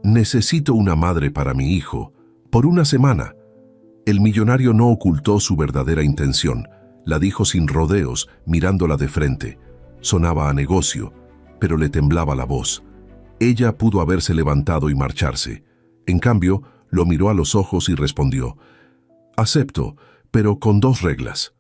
Necesito una madre para mi hijo, por una semana. El millonario no ocultó su verdadera intención. La dijo sin rodeos, mirándola de frente. Sonaba a negocio, pero le temblaba la voz. Ella pudo haberse levantado y marcharse. En cambio, lo miró a los ojos y respondió: «Acepto, pero con 2 reglas».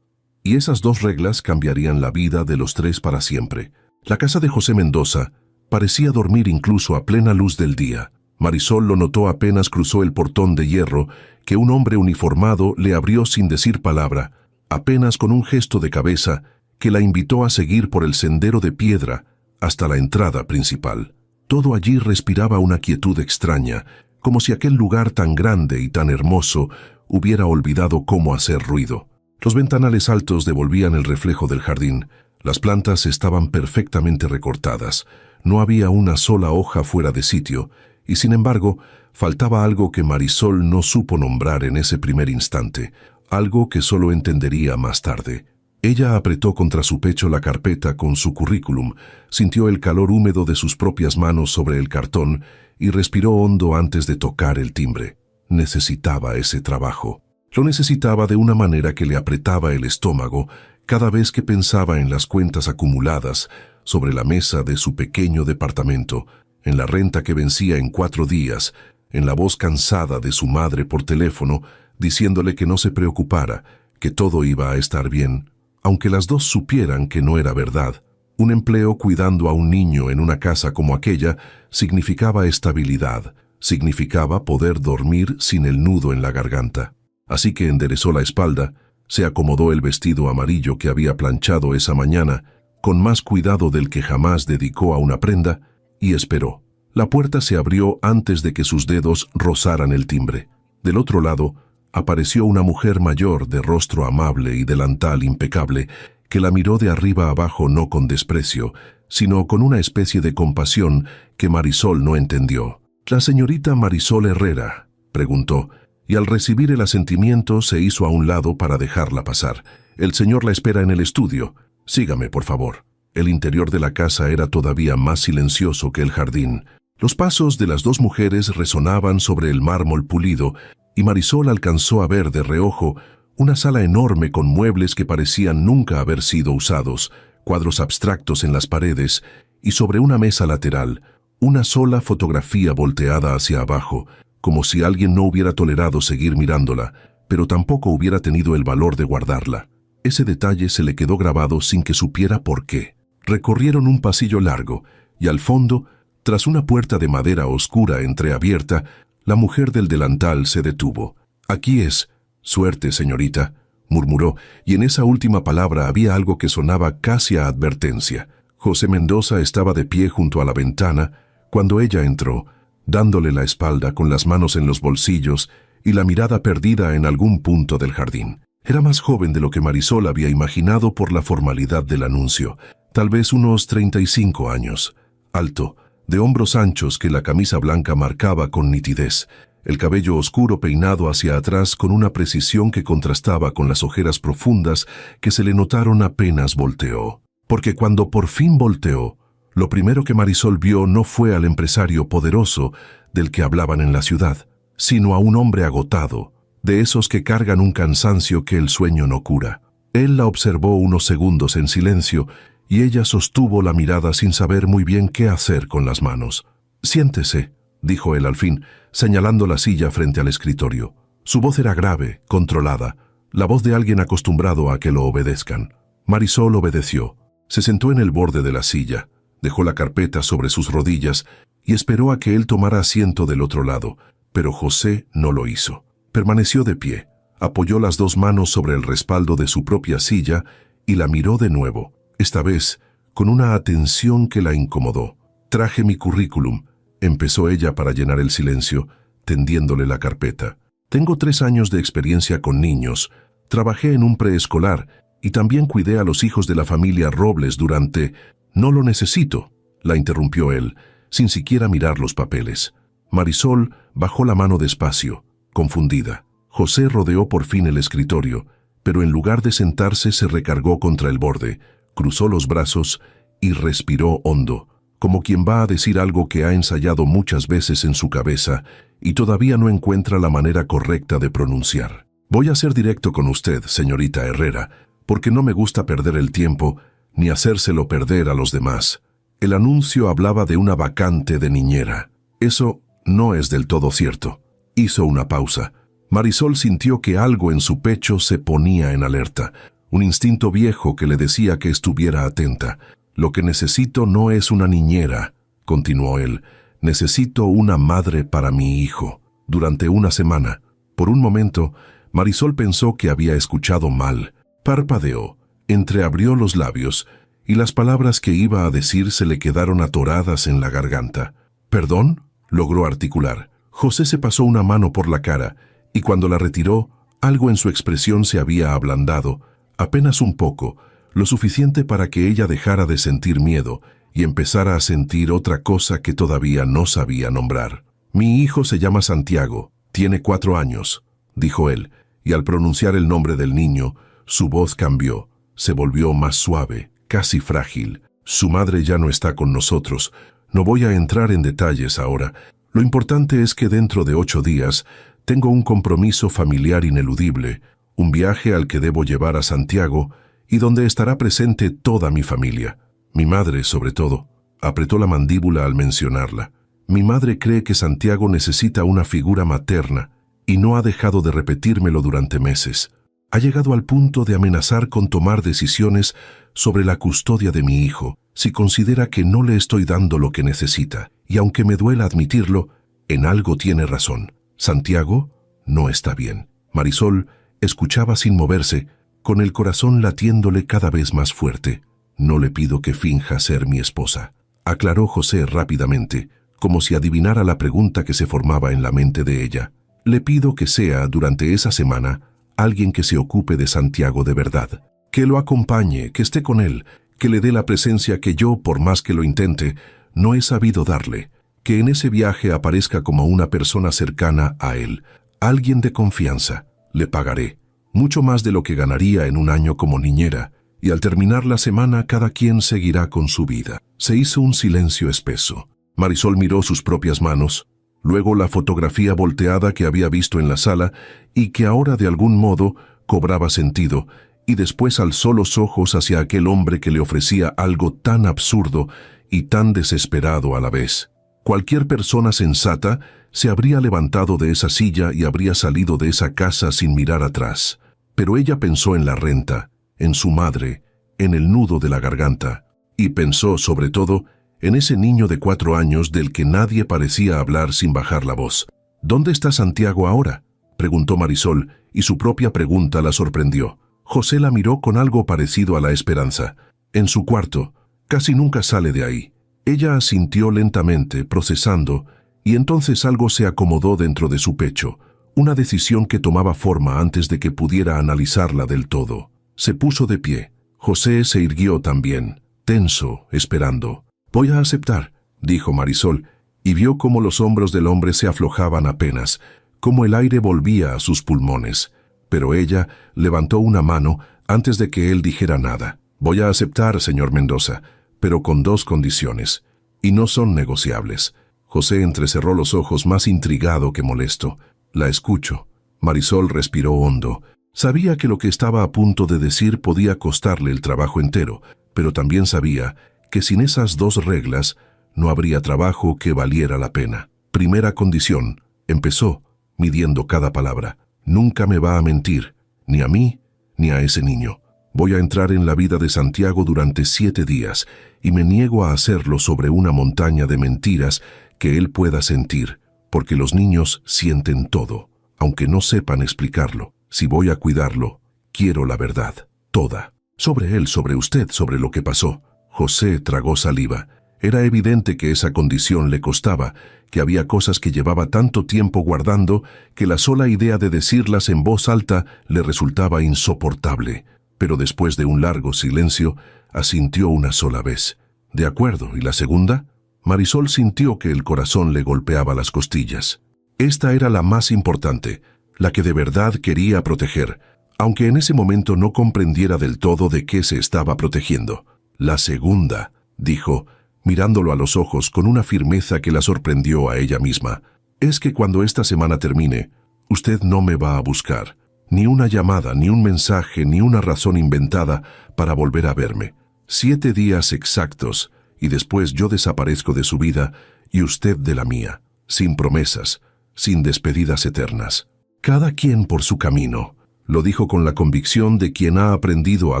Y esas 2 reglas cambiarían la vida de los 3 para siempre. La casa de José Mendoza parecía dormir incluso a plena luz del día. Marisol lo notó apenas cruzó el portón de hierro que un hombre uniformado le abrió sin decir palabra, apenas con un gesto de cabeza que la invitó a seguir por el sendero de piedra hasta la entrada principal. Todo allí respiraba una quietud extraña, como si aquel lugar tan grande y tan hermoso hubiera olvidado cómo hacer ruido. Los ventanales altos devolvían el reflejo del jardín. Las plantas estaban perfectamente recortadas. No había una sola hoja fuera de sitio, y sin embargo, faltaba algo que Marisol no supo nombrar en ese primer instante, algo que solo entendería más tarde. Ella apretó contra su pecho la carpeta con su currículum, sintió el calor húmedo de sus propias manos sobre el cartón y respiró hondo antes de tocar el timbre. Necesitaba ese trabajo. Lo necesitaba de una manera que le apretaba el estómago cada vez que pensaba en las cuentas acumuladas sobre la mesa de su pequeño departamento, en la renta que vencía en 4 días, en la voz cansada de su madre por teléfono, diciéndole que no se preocupara, que todo iba a estar bien, aunque las 2 supieran que no era verdad. Un empleo cuidando a un niño en una casa como aquella significaba estabilidad, significaba poder dormir sin el nudo en la garganta. Así que enderezó la espalda, se acomodó el vestido amarillo que había planchado esa mañana, con más cuidado del que jamás dedicó a una prenda, y esperó. La puerta se abrió antes de que sus dedos rozaran el timbre. Del otro lado, apareció una mujer mayor de rostro amable y delantal impecable, que la miró de arriba abajo no con desprecio, sino con una especie de compasión que Marisol no entendió. «¿La señorita Marisol Herrera?», preguntó, y al recibir el asentimiento se hizo a un lado para dejarla pasar. «El señor la espera en el estudio. Sígame, por favor». El interior de la casa era todavía más silencioso que el jardín. Los pasos de las 2 mujeres resonaban sobre el mármol pulido, y Marisol alcanzó a ver de reojo una sala enorme con muebles que parecían nunca haber sido usados, cuadros abstractos en las paredes, y sobre una mesa lateral, una sola fotografía volteada hacia abajo, como si alguien no hubiera tolerado seguir mirándola, pero tampoco hubiera tenido el valor de guardarla. Ese detalle se le quedó grabado sin que supiera por qué. Recorrieron un pasillo largo, y al fondo, tras una puerta de madera oscura entreabierta, la mujer del delantal se detuvo. «Aquí es. Suerte, señorita», murmuró, y en esa última palabra había algo que sonaba casi a advertencia. José Mendoza estaba de pie junto a la ventana cuando ella entró, dándole la espalda con las manos en los bolsillos y la mirada perdida en algún punto del jardín. Era más joven de lo que Marisol había imaginado por la formalidad del anuncio. Tal vez unos 35 años, alto, de hombros anchos que la camisa blanca marcaba con nitidez, el cabello oscuro peinado hacia atrás con una precisión que contrastaba con las ojeras profundas que se le notaron apenas volteó. Porque cuando por fin volteó, lo primero que Marisol vio no fue al empresario poderoso del que hablaban en la ciudad, sino a un hombre agotado, de esos que cargan un cansancio que el sueño no cura. Él la observó unos segundos en silencio, y ella sostuvo la mirada sin saber muy bien qué hacer con las manos. «Siéntese», dijo él al fin, señalando la silla frente al escritorio. Su voz era grave, controlada, la voz de alguien acostumbrado a que lo obedezcan. Marisol obedeció. Se sentó en el borde de la silla, dejó la carpeta sobre sus rodillas y esperó a que él tomara asiento del otro lado, pero José no lo hizo. Permaneció de pie, apoyó las 2 manos sobre el respaldo de su propia silla y la miró de nuevo, esta vez con una atención que la incomodó. «Traje mi currículum», empezó ella para llenar el silencio, tendiéndole la carpeta. «Tengo 3 años de experiencia con niños, trabajé en un preescolar y también cuidé a los hijos de la familia Robles durante...» «No lo necesito», la interrumpió él, sin siquiera mirar los papeles. Marisol bajó la mano despacio, confundida. José rodeó por fin el escritorio, pero en lugar de sentarse se recargó contra el borde, cruzó los brazos y respiró hondo, como quien va a decir algo que ha ensayado muchas veces en su cabeza y todavía no encuentra la manera correcta de pronunciar. Voy a ser directo con usted, señorita Herrera, porque no me gusta perder el tiempo ni hacérselo perder a los demás. El anuncio hablaba de una vacante de niñera. Eso no es del todo cierto. Hizo una pausa. Marisol sintió que algo en su pecho se ponía en alerta, un instinto viejo que le decía que estuviera atenta. Lo que necesito no es una niñera, continuó él. Necesito una madre para mi hijo. Durante una semana. Por un momento, Marisol pensó que había escuchado mal. Parpadeó, entreabrió los labios, y las palabras que iba a decir se le quedaron atoradas en la garganta. «¿Perdón?», logró articular. José se pasó una mano por la cara, y cuando la retiró, algo en su expresión se había ablandado, apenas un poco, lo suficiente para que ella dejara de sentir miedo y empezara a sentir otra cosa que todavía no sabía nombrar. «Mi hijo se llama Santiago, tiene 4 años», dijo él, y al pronunciar el nombre del niño, su voz cambió, se volvió más suave, casi frágil. «Su madre ya no está con nosotros. No voy a entrar en detalles ahora. Lo importante es que dentro de 8 días tengo un compromiso familiar ineludible, un viaje al que debo llevar a Santiago y donde estará presente toda mi familia. Mi madre, sobre todo», apretó la mandíbula al mencionarla. «Mi madre cree que Santiago necesita una figura materna y no ha dejado de repetírmelo durante meses. Ha llegado al punto de amenazar con tomar decisiones sobre la custodia de mi hijo si considera que no le estoy dando lo que necesita. Y aunque me duela admitirlo, en algo tiene razón. Santiago no está bien». Marisol escuchaba sin moverse, con el corazón latiéndole cada vez más fuerte. «No le pido que finja ser mi esposa», aclaró José rápidamente, como si adivinara la pregunta que se formaba en la mente de ella. «Le pido que sea, durante esa semana, alguien que se ocupe de Santiago de verdad, que lo acompañe, que esté con él, que le dé la presencia que yo, por más que lo intente, no he sabido darle, que en ese viaje aparezca como una persona cercana a él, alguien de confianza. Le pagaré, mucho más de lo que ganaría en un año como niñera, y al terminar la semana cada quien seguirá con su vida». Se hizo un silencio espeso. Marisol miró sus propias manos, luego la fotografía volteada que había visto en la sala y que ahora de algún modo cobraba sentido, y después alzó los ojos hacia aquel hombre que le ofrecía algo tan absurdo y tan desesperado a la vez. Cualquier persona sensata se habría levantado de esa silla y habría salido de esa casa sin mirar atrás. Pero ella pensó en la renta, en su madre, en el nudo de la garganta, y pensó, sobre todo, en ese niño de 4 años del que nadie parecía hablar sin bajar la voz. «¿Dónde está Santiago ahora?», preguntó Marisol, y su propia pregunta la sorprendió. José la miró con algo parecido a la esperanza. «En su cuarto. Casi nunca sale de ahí». Ella asintió lentamente, procesando, y entonces algo se acomodó dentro de su pecho, una decisión que tomaba forma antes de que pudiera analizarla del todo. Se puso de pie. José se irguió también, tenso, esperando. «Voy a aceptar», dijo Marisol, y vio cómo los hombros del hombre se aflojaban apenas, cómo el aire volvía a sus pulmones. Pero ella levantó una mano antes de que él dijera nada. «Voy a aceptar, señor Mendoza, pero con 2 condiciones, y no son negociables». José entrecerró los ojos más intrigado que molesto. «La escucho». Marisol respiró hondo. Sabía que lo que estaba a punto de decir podía costarle el trabajo entero, pero también sabía que sin esas 2 reglas no habría trabajo que valiera la pena. «Primera condición», empezó, midiendo cada palabra. «Nunca me va a mentir, ni a mí, ni a ese niño. Voy a entrar en la vida de Santiago durante 7 días, y me niego a hacerlo sobre una montaña de mentiras que él pueda sentir, porque los niños sienten todo, aunque no sepan explicarlo. Si voy a cuidarlo, quiero la verdad, toda. Sobre él, sobre usted, sobre lo que pasó». José tragó saliva. Era evidente que esa condición le costaba, que había cosas que llevaba tanto tiempo guardando que la sola idea de decirlas en voz alta le resultaba insoportable. Pero después de un largo silencio, asintió una sola vez. «De acuerdo, ¿y la segunda?». Marisol sintió que el corazón le golpeaba las costillas. Esta era la más importante, la que de verdad quería proteger, aunque en ese momento no comprendiera del todo de qué se estaba protegiendo. «La segunda», dijo, mirándolo a los ojos con una firmeza que la sorprendió a ella misma. «Es que cuando esta semana termine, usted no me va a buscar. Ni una llamada, ni un mensaje, ni una razón inventada para volver a verme. 7 días exactos, y después yo desaparezco de su vida y usted de la mía, sin promesas, sin despedidas eternas. Cada quien por su camino», lo dijo con la convicción de quien ha aprendido a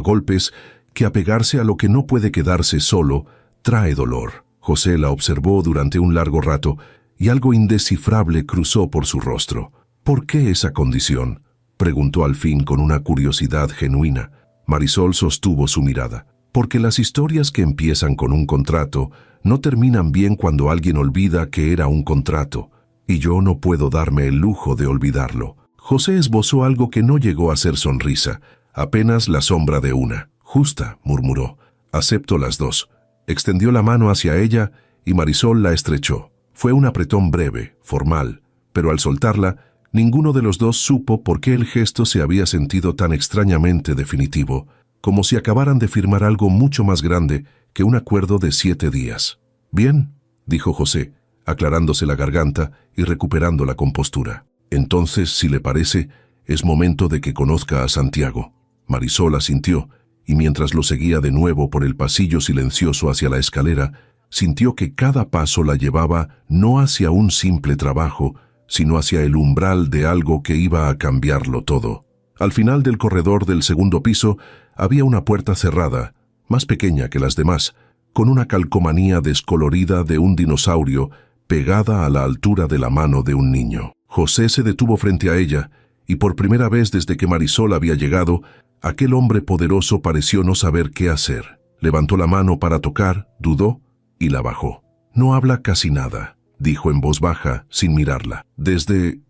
golpes que apegarse a lo que no puede quedarse solo trae dolor. José la observó durante un largo rato y algo indescifrable cruzó por su rostro. «¿Por qué esa condición?», preguntó al fin con una curiosidad genuina. Marisol sostuvo su mirada. «Porque las historias que empiezan con un contrato no terminan bien cuando alguien olvida que era un contrato, y yo no puedo darme el lujo de olvidarlo». José esbozó algo que no llegó a ser sonrisa, apenas la sombra de una. «Justa», murmuró. «Acepto las dos». Extendió la mano hacia ella y Marisol la estrechó. Fue un apretón breve, formal, pero al soltarla, ninguno de los dos supo por qué el gesto se había sentido tan extrañamente definitivo, como si acabaran de firmar algo mucho más grande que un acuerdo de 7 días. «Bien», dijo José, aclarándose la garganta y recuperando la compostura. «Entonces, si le parece, es momento de que conozca a Santiago». Marisol asintió, y mientras lo seguía de nuevo por el pasillo silencioso hacia la escalera, sintió que cada paso la llevaba no hacia un simple trabajo, sino hacia el umbral de algo que iba a cambiarlo todo. Al final del corredor del segundo piso había una puerta cerrada, más pequeña que las demás, con una calcomanía descolorida de un dinosaurio pegada a la altura de la mano de un niño. José se detuvo frente a ella, y por primera vez desde que Marisol había llegado, aquel hombre poderoso pareció no saber qué hacer. Levantó la mano para tocar, dudó y la bajó. «No habla casi nada», dijo en voz baja, sin mirarla. Desde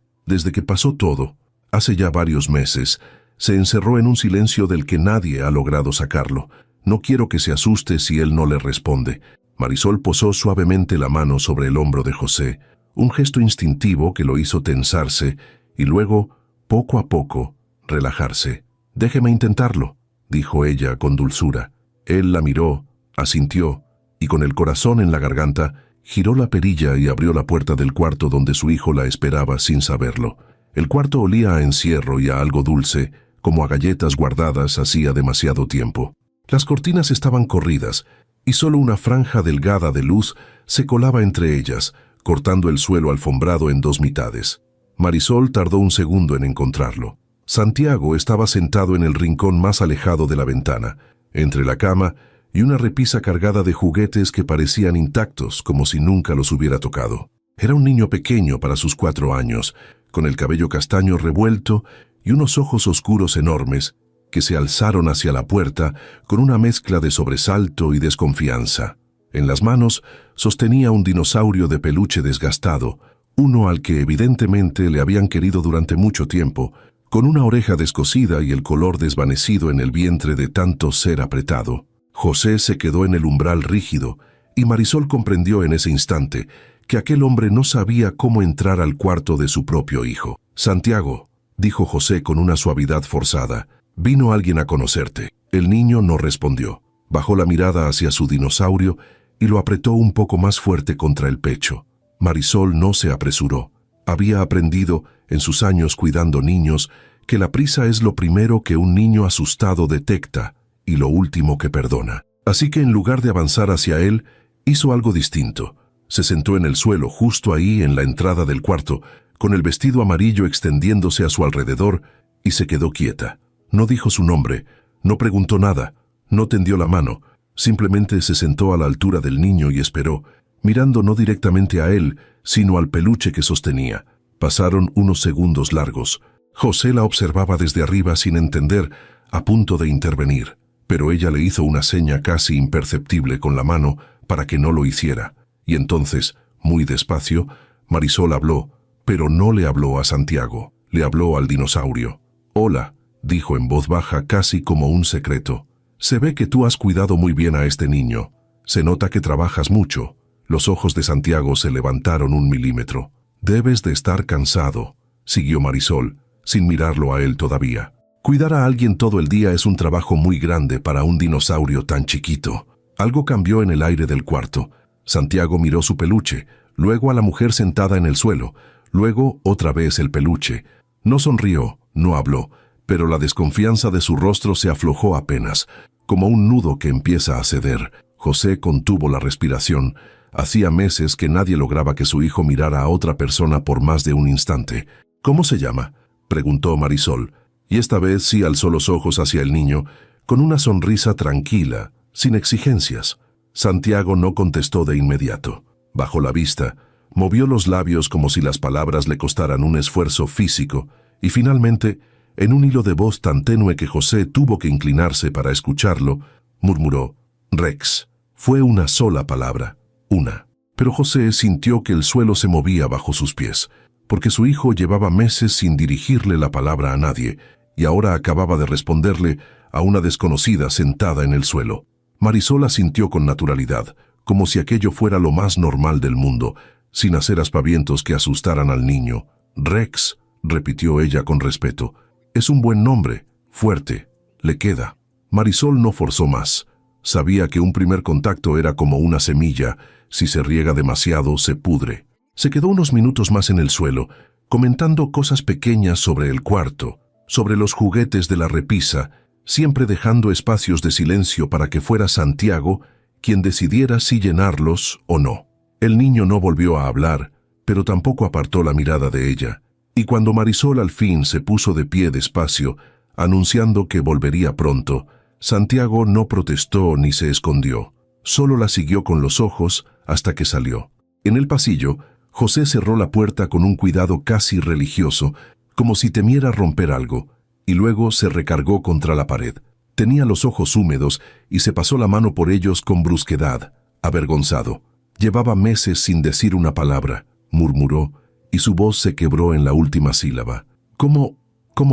que pasó todo, hace ya varios meses, se encerró en un silencio del que nadie ha logrado sacarlo. No quiero que se asuste si él no le responde». Marisol posó suavemente la mano sobre el hombro de José, un gesto instintivo que lo hizo tensarse y luego, poco a poco, relajarse. «Déjeme intentarlo», dijo ella con dulzura. Él la miró, asintió, y con el corazón en la garganta, giró la perilla y abrió la puerta del cuarto donde su hijo la esperaba sin saberlo. El cuarto olía a encierro y a algo dulce, como a galletas guardadas hacía demasiado tiempo. Las cortinas estaban corridas, y solo una franja delgada de luz se colaba entre ellas, cortando el suelo alfombrado en 2 mitades. Marisol tardó un segundo en encontrarlo. Santiago estaba sentado en el rincón más alejado de la ventana, entre la cama y una repisa cargada de juguetes que parecían intactos, como si nunca los hubiera tocado. Era un niño pequeño para sus 4 años, con el cabello castaño revuelto y unos ojos oscuros enormes que se alzaron hacia la puerta con una mezcla de sobresalto y desconfianza. En las manos sostenía un dinosaurio de peluche desgastado, uno al que evidentemente le habían querido durante mucho tiempo, con una oreja descosida y el color desvanecido en el vientre de tanto ser apretado. José se quedó en el umbral rígido, y Marisol comprendió en ese instante que aquel hombre no sabía cómo entrar al cuarto de su propio hijo. «Santiago», dijo José con una suavidad forzada, «vino alguien a conocerte». El niño no respondió. Bajó la mirada hacia su dinosaurio y lo apretó un poco más fuerte contra el pecho. Marisol no se apresuró. Había aprendido, en sus años cuidando niños, que la prisa es lo primero que un niño asustado detecta y lo último que perdona. Así que en lugar de avanzar hacia él, hizo algo distinto. Se sentó en el suelo justo ahí en la entrada del cuarto, con el vestido amarillo extendiéndose a su alrededor, y se quedó quieta. No dijo su nombre, no preguntó nada, no tendió la mano, simplemente se sentó a la altura del niño y esperó, mirando no directamente a él, sino al peluche que sostenía. Pasaron unos segundos largos. José la observaba desde arriba sin entender, a punto de intervenir, pero ella le hizo una seña casi imperceptible con la mano para que no lo hiciera. Y entonces, muy despacio, Marisol habló, pero no le habló a Santiago, le habló al dinosaurio. «Hola», dijo en voz baja casi como un secreto. «Se ve que tú has cuidado muy bien a este niño. Se nota que trabajas mucho». Los ojos de Santiago se levantaron 1 milímetro. «Debes de estar cansado», siguió Marisol, sin mirarlo a él todavía. «Cuidar a alguien todo el día es un trabajo muy grande para un dinosaurio tan chiquito». Algo cambió en el aire del cuarto. Santiago miró su peluche, luego a la mujer sentada en el suelo, luego otra vez el peluche. No sonrió, no habló, pero la desconfianza de su rostro se aflojó apenas, como un nudo que empieza a ceder. José contuvo la respiración. Hacía meses que nadie lograba que su hijo mirara a otra persona por más de un instante. «¿Cómo se llama?», preguntó Marisol, y esta vez sí alzó los ojos hacia el niño, con una sonrisa tranquila, sin exigencias. Santiago no contestó de inmediato. Bajó la vista, movió los labios como si las palabras le costaran un esfuerzo físico, y finalmente, en un hilo de voz tan tenue que José tuvo que inclinarse para escucharlo, murmuró: «Rex». Fue una sola palabra, una. Pero José sintió que el suelo se movía bajo sus pies, porque su hijo llevaba meses sin dirigirle la palabra a nadie, y ahora acababa de responderle a una desconocida sentada en el suelo. Marisol asintió con naturalidad, como si aquello fuera lo más normal del mundo, sin hacer aspavientos que asustaran al niño. «Rex», repitió ella con respeto. «Es un buen nombre, fuerte, le queda». Marisol no forzó más. Sabía que un primer contacto era como una semilla, si se riega demasiado se pudre. Se quedó unos minutos más en el suelo, comentando cosas pequeñas sobre el cuarto, sobre los juguetes de la repisa, siempre dejando espacios de silencio para que fuera Santiago quien decidiera si llenarlos o no. El niño no volvió a hablar, pero tampoco apartó la mirada de ella, y cuando Marisol al fin se puso de pie despacio, anunciando que volvería pronto, Santiago no protestó ni se escondió, solo la siguió con los ojos hasta que salió. En el pasillo, José cerró la puerta con un cuidado casi religioso, como si temiera romper algo, y luego se recargó contra la pared. Tenía los ojos húmedos y se pasó la mano por ellos con brusquedad, avergonzado. Llevaba meses sin decir una palabra, murmuró, y su voz se quebró en la última sílaba. ¿Cómo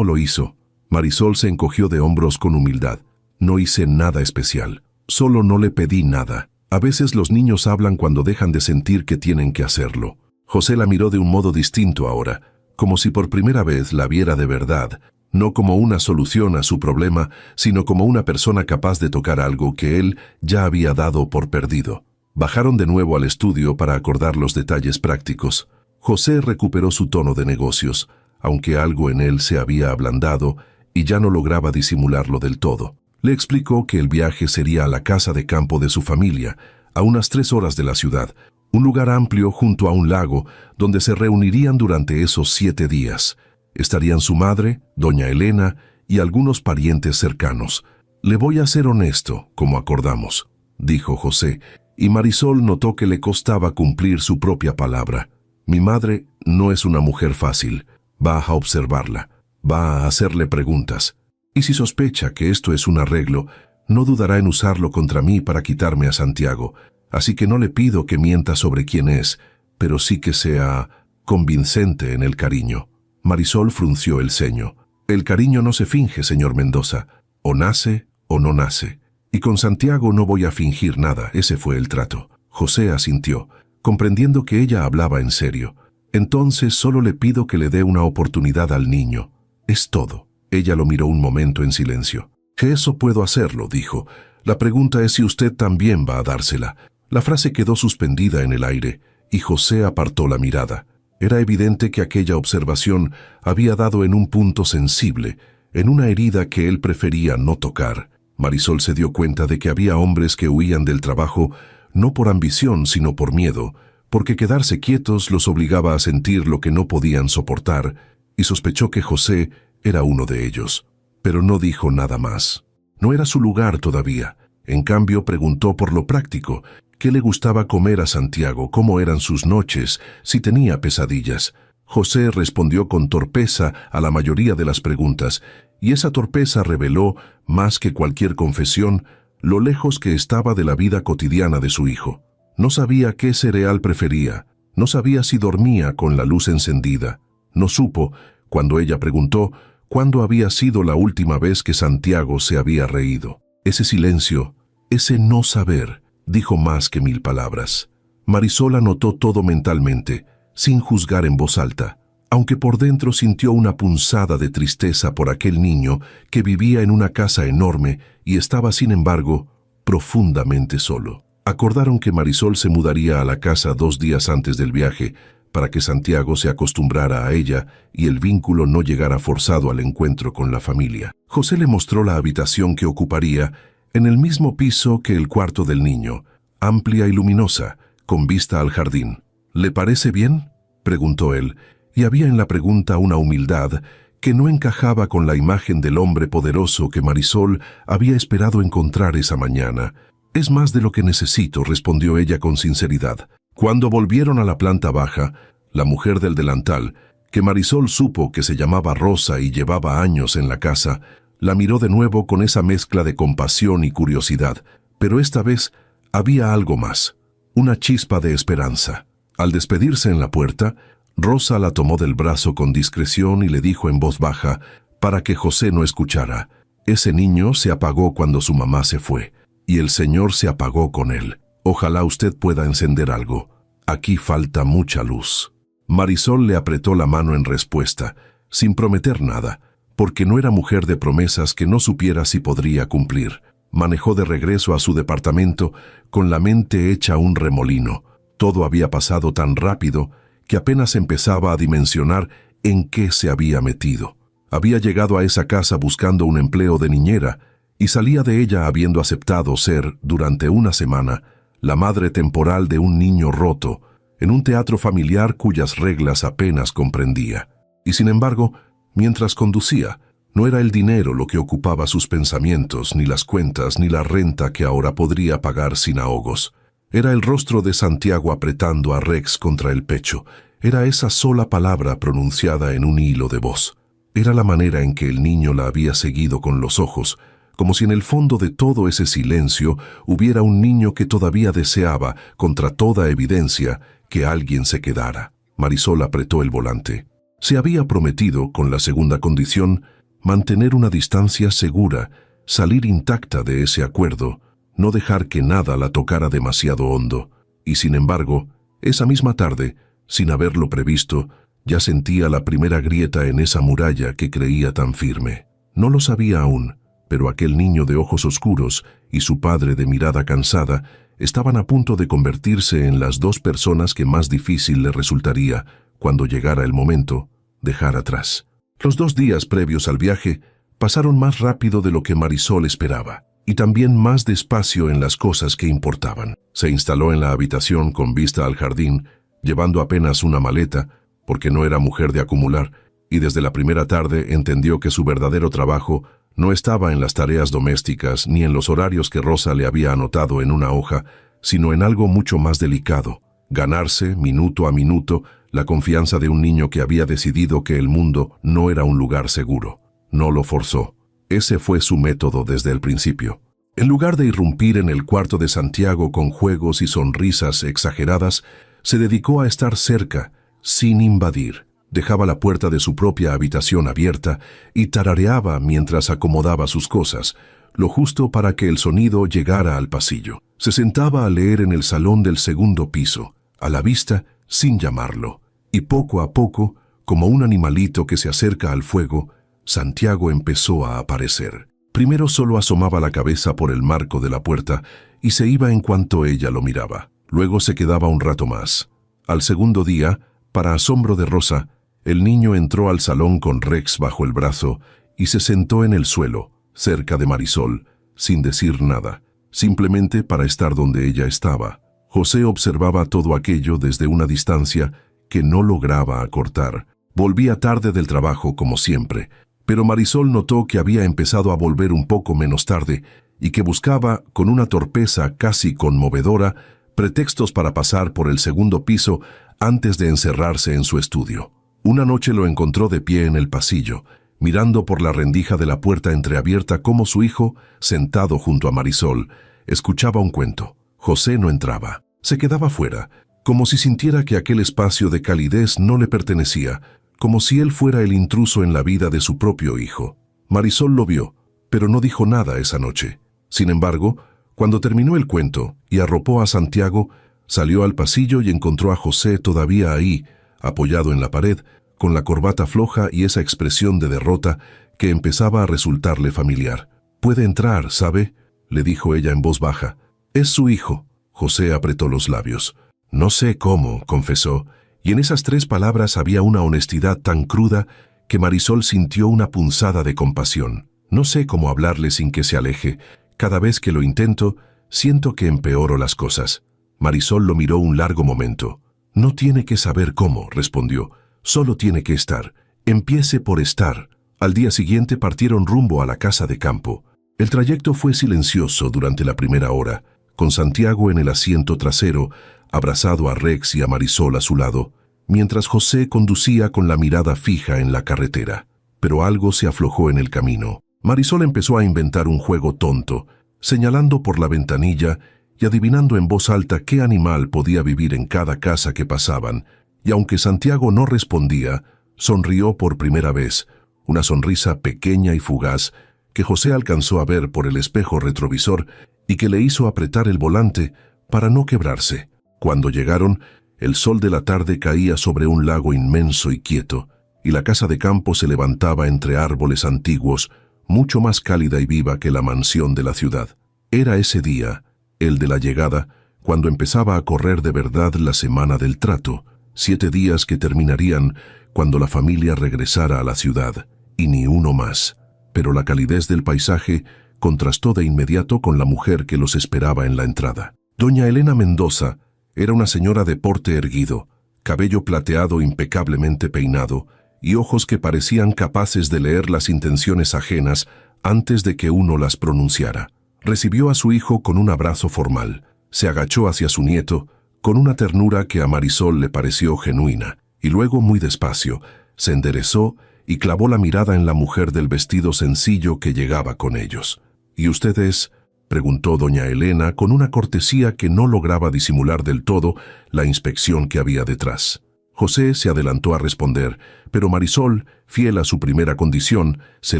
lo hizo? Marisol se encogió de hombros con humildad. «No hice nada especial, solo no le pedí nada». A veces los niños hablan cuando dejan de sentir que tienen que hacerlo. José la miró de un modo distinto ahora, como si por primera vez la viera de verdad, no como una solución a su problema, sino como una persona capaz de tocar algo que él ya había dado por perdido. Bajaron de nuevo al estudio para acordar los detalles prácticos. José recuperó su tono de negocios, aunque algo en él se había ablandado y ya no lograba disimularlo del todo. Le explicó que el viaje sería a la casa de campo de su familia, a unas 3 horas de la ciudad, un lugar amplio junto a un lago donde se reunirían durante esos 7 días. Estarían su madre, doña Elena, y algunos parientes cercanos. «Le voy a ser honesto, como acordamos», dijo José, y Marisol notó que le costaba cumplir su propia palabra. «Mi madre no es una mujer fácil. Va a observarla, va a hacerle preguntas. Y si sospecha que esto es un arreglo, no dudará en usarlo contra mí para quitarme a Santiago. Así que no le pido que mienta sobre quién es, pero sí que sea convincente en el cariño». Marisol frunció el ceño. «El cariño no se finge, señor Mendoza. O nace o no nace. Y con Santiago no voy a fingir nada, ese fue el trato». José asintió, comprendiendo que ella hablaba en serio. «Entonces solo le pido que le dé una oportunidad al niño. Es todo». Ella lo miró un momento en silencio. «Eso puedo hacerlo», dijo. «La pregunta es si usted también va a dársela». La frase quedó suspendida en el aire, y José apartó la mirada. Era evidente que aquella observación había dado en un punto sensible, en una herida que él prefería no tocar. Marisol se dio cuenta de que había hombres que huían del trabajo no por ambición sino por miedo, porque quedarse quietos los obligaba a sentir lo que no podían soportar, y sospechó que José era uno de ellos. Pero no dijo nada más. No era su lugar todavía. En cambio, preguntó por lo práctico. ¿Qué le gustaba comer a Santiago? ¿Cómo eran sus noches? ¿Si tenía pesadillas? José respondió con torpeza a la mayoría de las preguntas, y esa torpeza reveló, más que cualquier confesión, lo lejos que estaba de la vida cotidiana de su hijo. No sabía qué cereal prefería, no sabía si dormía con la luz encendida. No supo, cuando ella preguntó, cuándo había sido la última vez que Santiago se había reído. Ese silencio, ese no saber, dijo más que 1000 palabras. Marisol anotó todo mentalmente, sin juzgar en voz alta, aunque por dentro sintió una punzada de tristeza por aquel niño que vivía en una casa enorme y estaba, sin embargo, profundamente solo. Acordaron que Marisol se mudaría a la casa 2 días antes del viaje para que Santiago se acostumbrara a ella y el vínculo no llegara forzado al encuentro con la familia. José le mostró la habitación que ocuparía en el mismo piso que el cuarto del niño, amplia y luminosa, con vista al jardín. «¿Le parece bien?», preguntó él, y había en la pregunta una humildad que no encajaba con la imagen del hombre poderoso que Marisol había esperado encontrar esa mañana. «Es más de lo que necesito», respondió ella con sinceridad. Cuando volvieron a la planta baja, la mujer del delantal, que Marisol supo que se llamaba Rosa y llevaba años en la casa, la miró de nuevo con esa mezcla de compasión y curiosidad, pero esta vez había algo más, una chispa de esperanza. Al despedirse en la puerta, Rosa la tomó del brazo con discreción y le dijo en voz baja, para que José no escuchara: «Ese niño se apagó cuando su mamá se fue, y el Señor se apagó con él. Ojalá usted pueda encender algo. Aquí falta mucha luz». Marisol le apretó la mano en respuesta, sin prometer nada, porque no era mujer de promesas que no supiera si podría cumplir. Manejó de regreso a su departamento con la mente hecha un remolino. Todo había pasado tan rápido que apenas empezaba a dimensionar en qué se había metido. Había llegado a esa casa buscando un empleo de niñera y salía de ella habiendo aceptado ser, durante una semana, la madre temporal de un niño roto, en un teatro familiar cuyas reglas apenas comprendía. Y sin embargo, mientras conducía, no era el dinero lo que ocupaba sus pensamientos, ni las cuentas, ni la renta que ahora podría pagar sin ahogos. Era el rostro de Santiago apretando a Rex contra el pecho. Era esa sola palabra pronunciada en un hilo de voz. Era la manera en que el niño la había seguido con los ojos, como si en el fondo de todo ese silencio hubiera un niño que todavía deseaba, contra toda evidencia, que alguien se quedara. Marisol apretó el volante. Se había prometido, con la segunda condición, mantener una distancia segura, salir intacta de ese acuerdo, no dejar que nada la tocara demasiado hondo. Y sin embargo, esa misma tarde, sin haberlo previsto, ya sentía la primera grieta en esa muralla que creía tan firme. No lo sabía aún, pero aquel niño de ojos oscuros y su padre de mirada cansada estaban a punto de convertirse en las dos personas que más difícil le resultaría, cuando llegara el momento, dejar atrás. Los 2 días previos al viaje pasaron más rápido de lo que Marisol esperaba, y también más despacio en las cosas que importaban. Se instaló en la habitación con vista al jardín, llevando apenas una maleta, porque no era mujer de acumular, y desde la primera tarde entendió que su verdadero trabajo no estaba en las tareas domésticas ni en los horarios que Rosa le había anotado en una hoja, sino en algo mucho más delicado: ganarse, minuto a minuto, la confianza de un niño que había decidido que el mundo no era un lugar seguro. No lo forzó. Ese fue su método desde el principio. En lugar de irrumpir en el cuarto de Santiago con juegos y sonrisas exageradas, se dedicó a estar cerca, sin invadir. Dejaba la puerta de su propia habitación abierta y tarareaba mientras acomodaba sus cosas, lo justo para que el sonido llegara al pasillo. Se sentaba a leer en el salón del segundo piso, a la vista, sin llamarlo. Y poco a poco, como un animalito que se acerca al fuego, Santiago empezó a aparecer. Primero solo asomaba la cabeza por el marco de la puerta y se iba en cuanto ella lo miraba. Luego se quedaba un rato más. Al segundo día, para asombro de Rosa, el niño entró al salón con Rex bajo el brazo y se sentó en el suelo, cerca de Marisol, sin decir nada, simplemente para estar donde ella estaba. José observaba todo aquello desde una distancia que no lograba acortar. Volvía tarde del trabajo como siempre, pero Marisol notó que había empezado a volver un poco menos tarde y que buscaba, con una torpeza casi conmovedora, pretextos para pasar por el segundo piso antes de encerrarse en su estudio. Una noche lo encontró de pie en el pasillo, mirando por la rendija de la puerta entreabierta cómo su hijo, sentado junto a Marisol, escuchaba un cuento. José no entraba. Se quedaba fuera, como si sintiera que aquel espacio de calidez no le pertenecía, como si él fuera el intruso en la vida de su propio hijo. Marisol lo vio, pero no dijo nada esa noche. Sin embargo, cuando terminó el cuento y arropó a Santiago, salió al pasillo y encontró a José todavía ahí, apoyado en la pared, con la corbata floja y esa expresión de derrota que empezaba a resultarle familiar. «Puede entrar, ¿sabe?», le dijo ella en voz baja. «Es su hijo». José apretó los labios. No sé cómo, confesó, y en esas 3 palabras había una honestidad tan cruda que Marisol sintió una punzada de compasión. No sé cómo hablarle sin que se aleje. Cada vez que lo intento, siento que empeoro las cosas. Marisol lo miró un largo momento. No tiene que saber cómo, respondió. Solo tiene que estar. Empiece por estar. Al día siguiente partieron rumbo a la casa de campo. El trayecto fue silencioso durante la primera hora, con Santiago en el asiento trasero, abrazado a Rex y a Marisol a su lado, mientras José conducía con la mirada fija en la carretera. Pero algo se aflojó en el camino. Marisol empezó a inventar un juego tonto, señalando por la ventanilla y adivinando en voz alta qué animal podía vivir en cada casa que pasaban, y aunque Santiago no respondía, sonrió por primera vez, una sonrisa pequeña y fugaz que José alcanzó a ver por el espejo retrovisor y que le hizo apretar el volante para no quebrarse. Cuando llegaron, el sol de la tarde caía sobre un lago inmenso y quieto, y la casa de campo se levantaba entre árboles antiguos, mucho más cálida y viva que la mansión de la ciudad. Era ese día, el de la llegada, cuando empezaba a correr de verdad la semana del trato, 7 días que terminarían cuando la familia regresara a la ciudad, y ni uno más. Pero la calidez del paisaje contrastó de inmediato con la mujer que los esperaba en la entrada. Doña Elena Mendoza era una señora de porte erguido, cabello plateado impecablemente peinado y ojos que parecían capaces de leer las intenciones ajenas antes de que uno las pronunciara. Recibió a su hijo con un abrazo formal, se agachó hacia su nieto con una ternura que a Marisol le pareció genuina, y luego muy despacio se enderezó y clavó la mirada en la mujer del vestido sencillo que llegaba con ellos. ¿Y usted es?, preguntó doña Elena con una cortesía que no lograba disimular del todo la inspección que había detrás. José se adelantó a responder, pero Marisol, fiel a su primera condición, se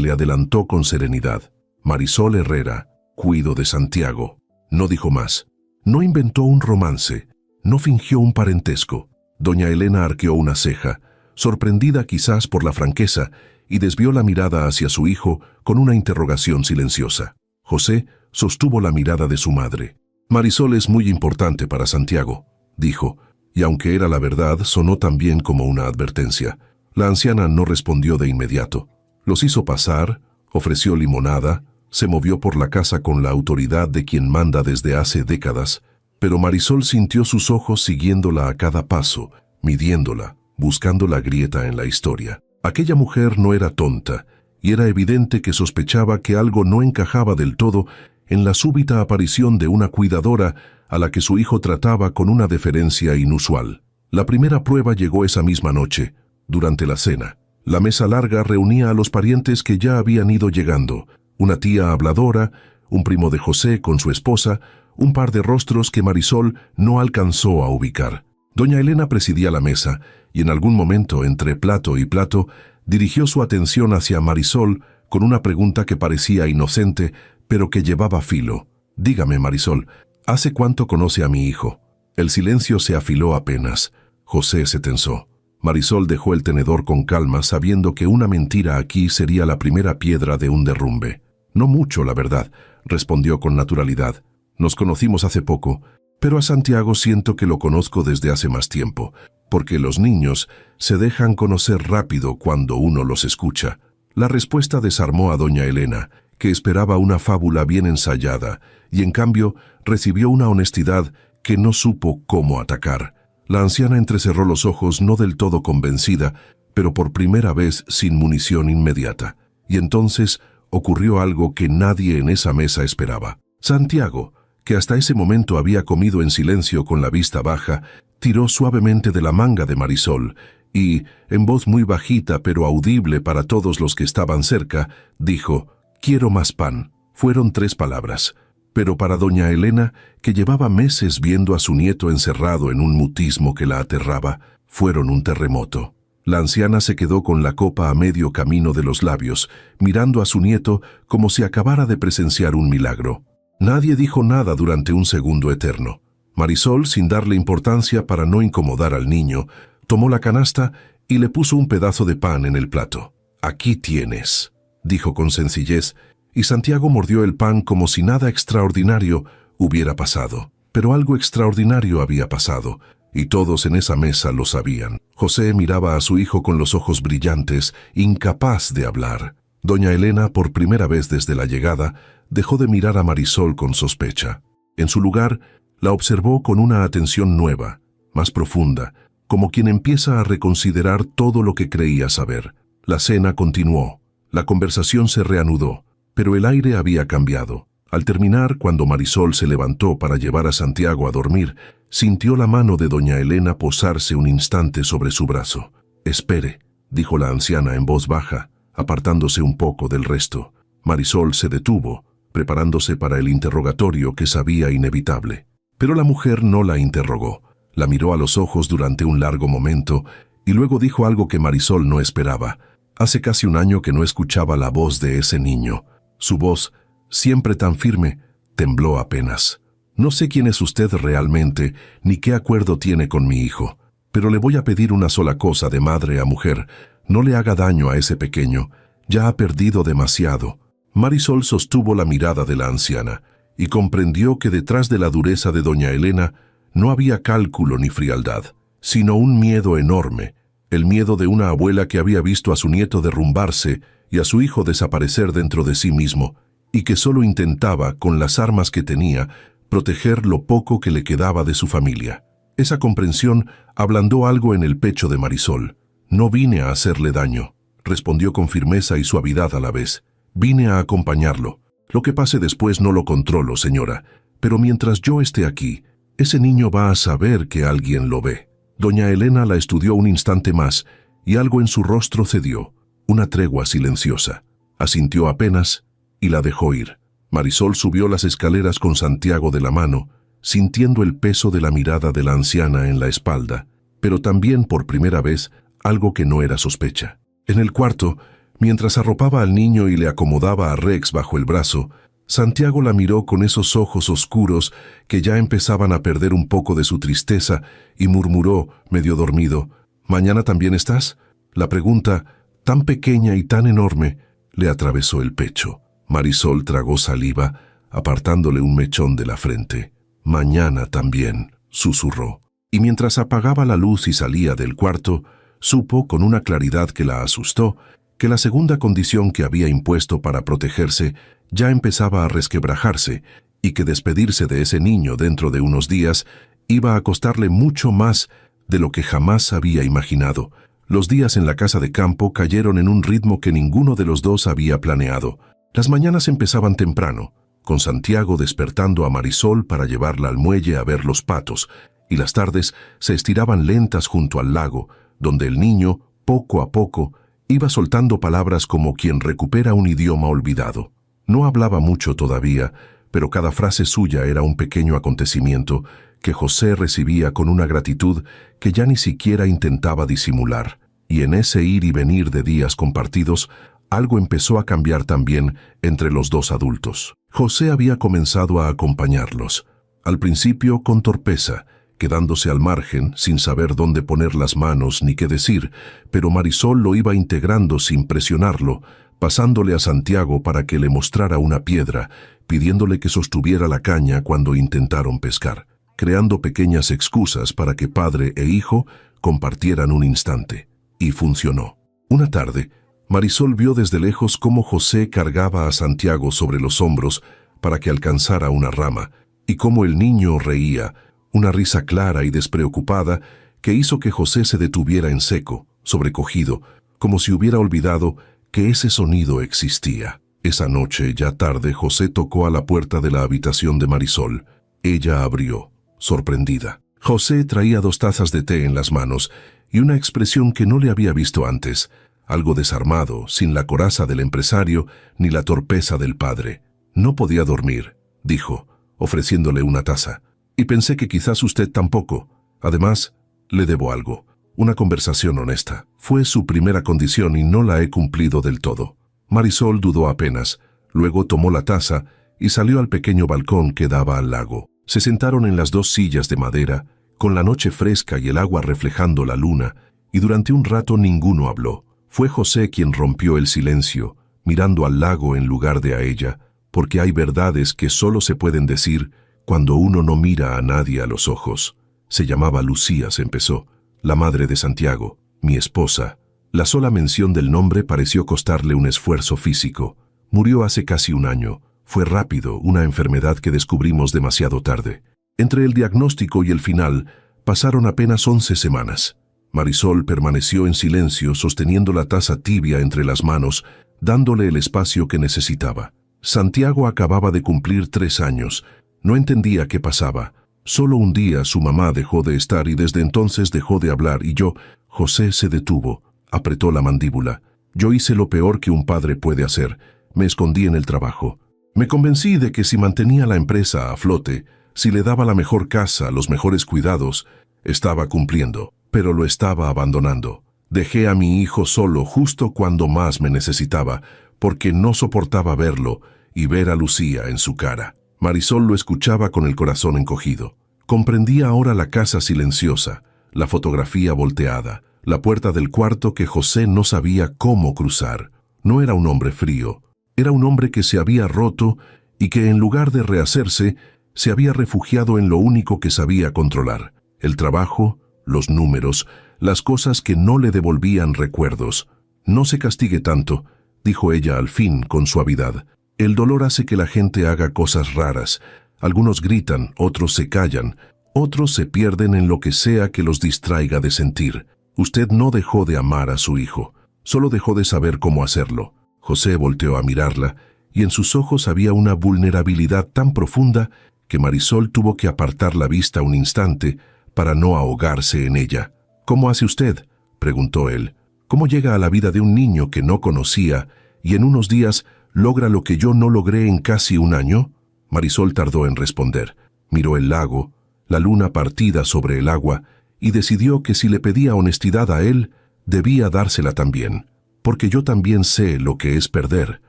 le adelantó con serenidad. Marisol Herrera, cuido de Santiago. No dijo más. No inventó un romance, no fingió un parentesco. Doña Elena arqueó una ceja, sorprendida quizás por la franqueza, y desvió la mirada hacia su hijo con una interrogación silenciosa. José sostuvo la mirada de su madre. Marisol es muy importante para Santiago, dijo, y aunque era la verdad, sonó también como una advertencia. La anciana no respondió de inmediato. Los hizo pasar, ofreció limonada, se movió por la casa con la autoridad de quien manda desde hace décadas, pero Marisol sintió sus ojos siguiéndola a cada paso, midiéndola, buscando la grieta en la historia. Aquella mujer no era tonta, y era evidente que sospechaba que algo no encajaba del todo en la súbita aparición de una cuidadora a la que su hijo trataba con una deferencia inusual. La primera prueba llegó esa misma noche, durante la cena. La mesa larga reunía a los parientes que ya habían ido llegando, una tía habladora, un primo de José con su esposa, un par de rostros que Marisol no alcanzó a ubicar. Doña Elena presidía la mesa, y en algún momento, entre plato y plato, dirigió su atención hacia Marisol con una pregunta que parecía inocente, pero que llevaba filo. Dígame, Marisol, ¿hace cuánto conoce a mi hijo? El silencio se afiló apenas. José se tensó. Marisol dejó el tenedor con calma, sabiendo que una mentira aquí sería la primera piedra de un derrumbe. No mucho, la verdad, respondió con naturalidad. Nos conocimos hace poco, pero a Santiago siento que lo conozco desde hace más tiempo, porque los niños se dejan conocer rápido cuando uno los escucha. La respuesta desarmó a doña Elena, que esperaba una fábula bien ensayada, y en cambio recibió una honestidad que no supo cómo atacar. La anciana entrecerró los ojos no del todo convencida, pero por primera vez sin munición inmediata. Y entonces ocurrió algo que nadie en esa mesa esperaba. Santiago, que hasta ese momento había comido en silencio con la vista baja, tiró suavemente de la manga de Marisol y, en voz muy bajita pero audible para todos los que estaban cerca, dijo: «Quiero más pan». Fueron 3 palabras. Pero para doña Elena, que llevaba meses viendo a su nieto encerrado en un mutismo que la aterraba, fueron un terremoto. La anciana se quedó con la copa a medio camino de los labios, mirando a su nieto como si acabara de presenciar un milagro. Nadie dijo nada durante un segundo eterno. Marisol, sin darle importancia para no incomodar al niño, tomó la canasta y le puso un pedazo de pan en el plato. «Aquí tienes», dijo con sencillez, y Santiago mordió el pan como si nada extraordinario hubiera pasado. Pero algo extraordinario había pasado, y todos en esa mesa lo sabían. José miraba a su hijo con los ojos brillantes, incapaz de hablar. Doña Elena, por primera vez desde la llegada, dejó de mirar a Marisol con sospecha. En su lugar, la observó con una atención nueva, más profunda, como quien empieza a reconsiderar todo lo que creía saber. La cena continuó, la conversación se reanudó, pero el aire había cambiado. Al terminar, cuando Marisol se levantó para llevar a Santiago a dormir, sintió la mano de doña Elena posarse un instante sobre su brazo. «Espere», dijo la anciana en voz baja, apartándose un poco del resto. Marisol se detuvo, preparándose para el interrogatorio que sabía inevitable. Pero la mujer no la interrogó. La miró a los ojos durante un largo momento y luego dijo algo que Marisol no esperaba. Hace casi un año que no escuchaba la voz de ese niño. Su voz, siempre tan firme, tembló apenas. «No sé quién es usted realmente, ni qué acuerdo tiene con mi hijo, pero le voy a pedir una sola cosa de madre a mujer. No le haga daño a ese pequeño. Ya ha perdido demasiado». Marisol sostuvo la mirada de la anciana y comprendió que detrás de la dureza de doña Elena no había cálculo ni frialdad, sino un miedo enorme, el miedo de una abuela que había visto a su nieto derrumbarse y a su hijo desaparecer dentro de sí mismo, y que solo intentaba, con las armas que tenía, proteger lo poco que le quedaba de su familia. Esa comprensión ablandó algo en el pecho de Marisol. «No vine a hacerle daño», respondió con firmeza y suavidad a la vez. «Vine a acompañarlo. Lo que pase después no lo controlo, señora, pero mientras yo esté aquí, ese niño va a saber que alguien lo ve». Doña Elena la estudió un instante más y algo en su rostro cedió, una tregua silenciosa. Asintió apenas y la dejó ir. Marisol subió las escaleras con Santiago de la mano, sintiendo el peso de la mirada de la anciana en la espalda, pero también por primera vez algo que no era sospecha. En el cuarto, mientras arropaba al niño y le acomodaba a Rex bajo el brazo, Santiago la miró con esos ojos oscuros que ya empezaban a perder un poco de su tristeza y murmuró, medio dormido, «¿Mañana también estás?». La pregunta, tan pequeña y tan enorme, le atravesó el pecho. Marisol tragó saliva, apartándole un mechón de la frente. «Mañana también», susurró. Y mientras apagaba la luz y salía del cuarto, supo, con una claridad que la asustó, que la segunda condición que había impuesto para protegerse ya empezaba a resquebrajarse y que despedirse de ese niño dentro de unos días iba a costarle mucho más de lo que jamás había imaginado. Los días en la casa de campo cayeron en un ritmo que ninguno de los dos había planeado. Las mañanas empezaban temprano, con Santiago despertando a Marisol para llevarla al muelle a ver los patos, y las tardes se estiraban lentas junto al lago, donde el niño, poco a poco, iba soltando palabras como quien recupera un idioma olvidado. No hablaba mucho todavía, pero cada frase suya era un pequeño acontecimiento que José recibía con una gratitud que ya ni siquiera intentaba disimular. Y en ese ir y venir de días compartidos, algo empezó a cambiar también entre los dos adultos. José había comenzado a acompañarlos, al principio con torpeza, quedándose al margen sin saber dónde poner las manos ni qué decir, pero Marisol lo iba integrando sin presionarlo, pasándole a Santiago para que le mostrara una piedra, pidiéndole que sostuviera la caña cuando intentaron pescar, creando pequeñas excusas para que padre e hijo compartieran un instante. Y funcionó. Una tarde, Marisol vio desde lejos cómo José cargaba a Santiago sobre los hombros para que alcanzara una rama, y cómo el niño reía, una risa clara y despreocupada que hizo que José se detuviera en seco, sobrecogido, como si hubiera olvidado que ese sonido existía. Esa noche, ya tarde, José tocó a la puerta de la habitación de Marisol. Ella abrió, sorprendida. José traía 2 tazas de té en las manos y una expresión que no le había visto antes, algo desarmado, sin la coraza del empresario ni la torpeza del padre. «No podía dormir», dijo, ofreciéndole una taza. «Y pensé que quizás usted tampoco. Además, le debo algo. Una conversación honesta. Fue su primera condición y no la he cumplido del todo». Marisol dudó apenas, luego tomó la taza y salió al pequeño balcón que daba al lago. Se sentaron en las 2 sillas de madera, con la noche fresca y el agua reflejando la luna, y durante un rato ninguno habló. Fue José quien rompió el silencio, mirando al lago en lugar de a ella, porque hay verdades que solo se pueden decir cuando uno no mira a nadie a los ojos. Se llamaba Lucía, se empezó, la madre de Santiago, mi esposa. La sola mención del nombre pareció costarle un esfuerzo físico. Murió hace casi un año. Fue rápido, una enfermedad que descubrimos demasiado tarde. Entre el diagnóstico y el final, pasaron apenas 11 semanas. Marisol permaneció en silencio, sosteniendo la taza tibia entre las manos, dándole el espacio que necesitaba. Santiago acababa de cumplir 3 años. No entendía qué pasaba. Solo un día su mamá dejó de estar y desde entonces dejó de hablar y yo, José se detuvo, apretó la mandíbula. Yo hice lo peor que un padre puede hacer. Me escondí en el trabajo. Me convencí de que si mantenía la empresa a flote, si le daba la mejor casa, los mejores cuidados, estaba cumpliendo, pero lo estaba abandonando. Dejé a mi hijo solo justo cuando más me necesitaba, porque no soportaba verlo y ver a Lucía en su cara. Marisol lo escuchaba con el corazón encogido. Comprendía ahora la casa silenciosa, la fotografía volteada, la puerta del cuarto que José no sabía cómo cruzar. No era un hombre frío, era un hombre que se había roto y que en lugar de rehacerse, se había refugiado en lo único que sabía controlar: el trabajo, los números, las cosas que no le devolvían recuerdos. No se castigue tanto, dijo ella al fin con suavidad. El dolor hace que la gente haga cosas raras. Algunos gritan, otros se callan, otros se pierden en lo que sea que los distraiga de sentir. Usted no dejó de amar a su hijo, solo dejó de saber cómo hacerlo. José volteó a mirarla, y en sus ojos había una vulnerabilidad tan profunda que Marisol tuvo que apartar la vista un instante para no ahogarse en ella. «¿Cómo hace usted?», preguntó él. «¿Cómo llega a la vida de un niño que no conocía y en unos días logra lo que yo no logré en casi un año?» Marisol tardó en responder. Miró el lago, la luna partida sobre el agua, y decidió que si le pedía honestidad a él, debía dársela también. «Porque yo también sé lo que es perder»,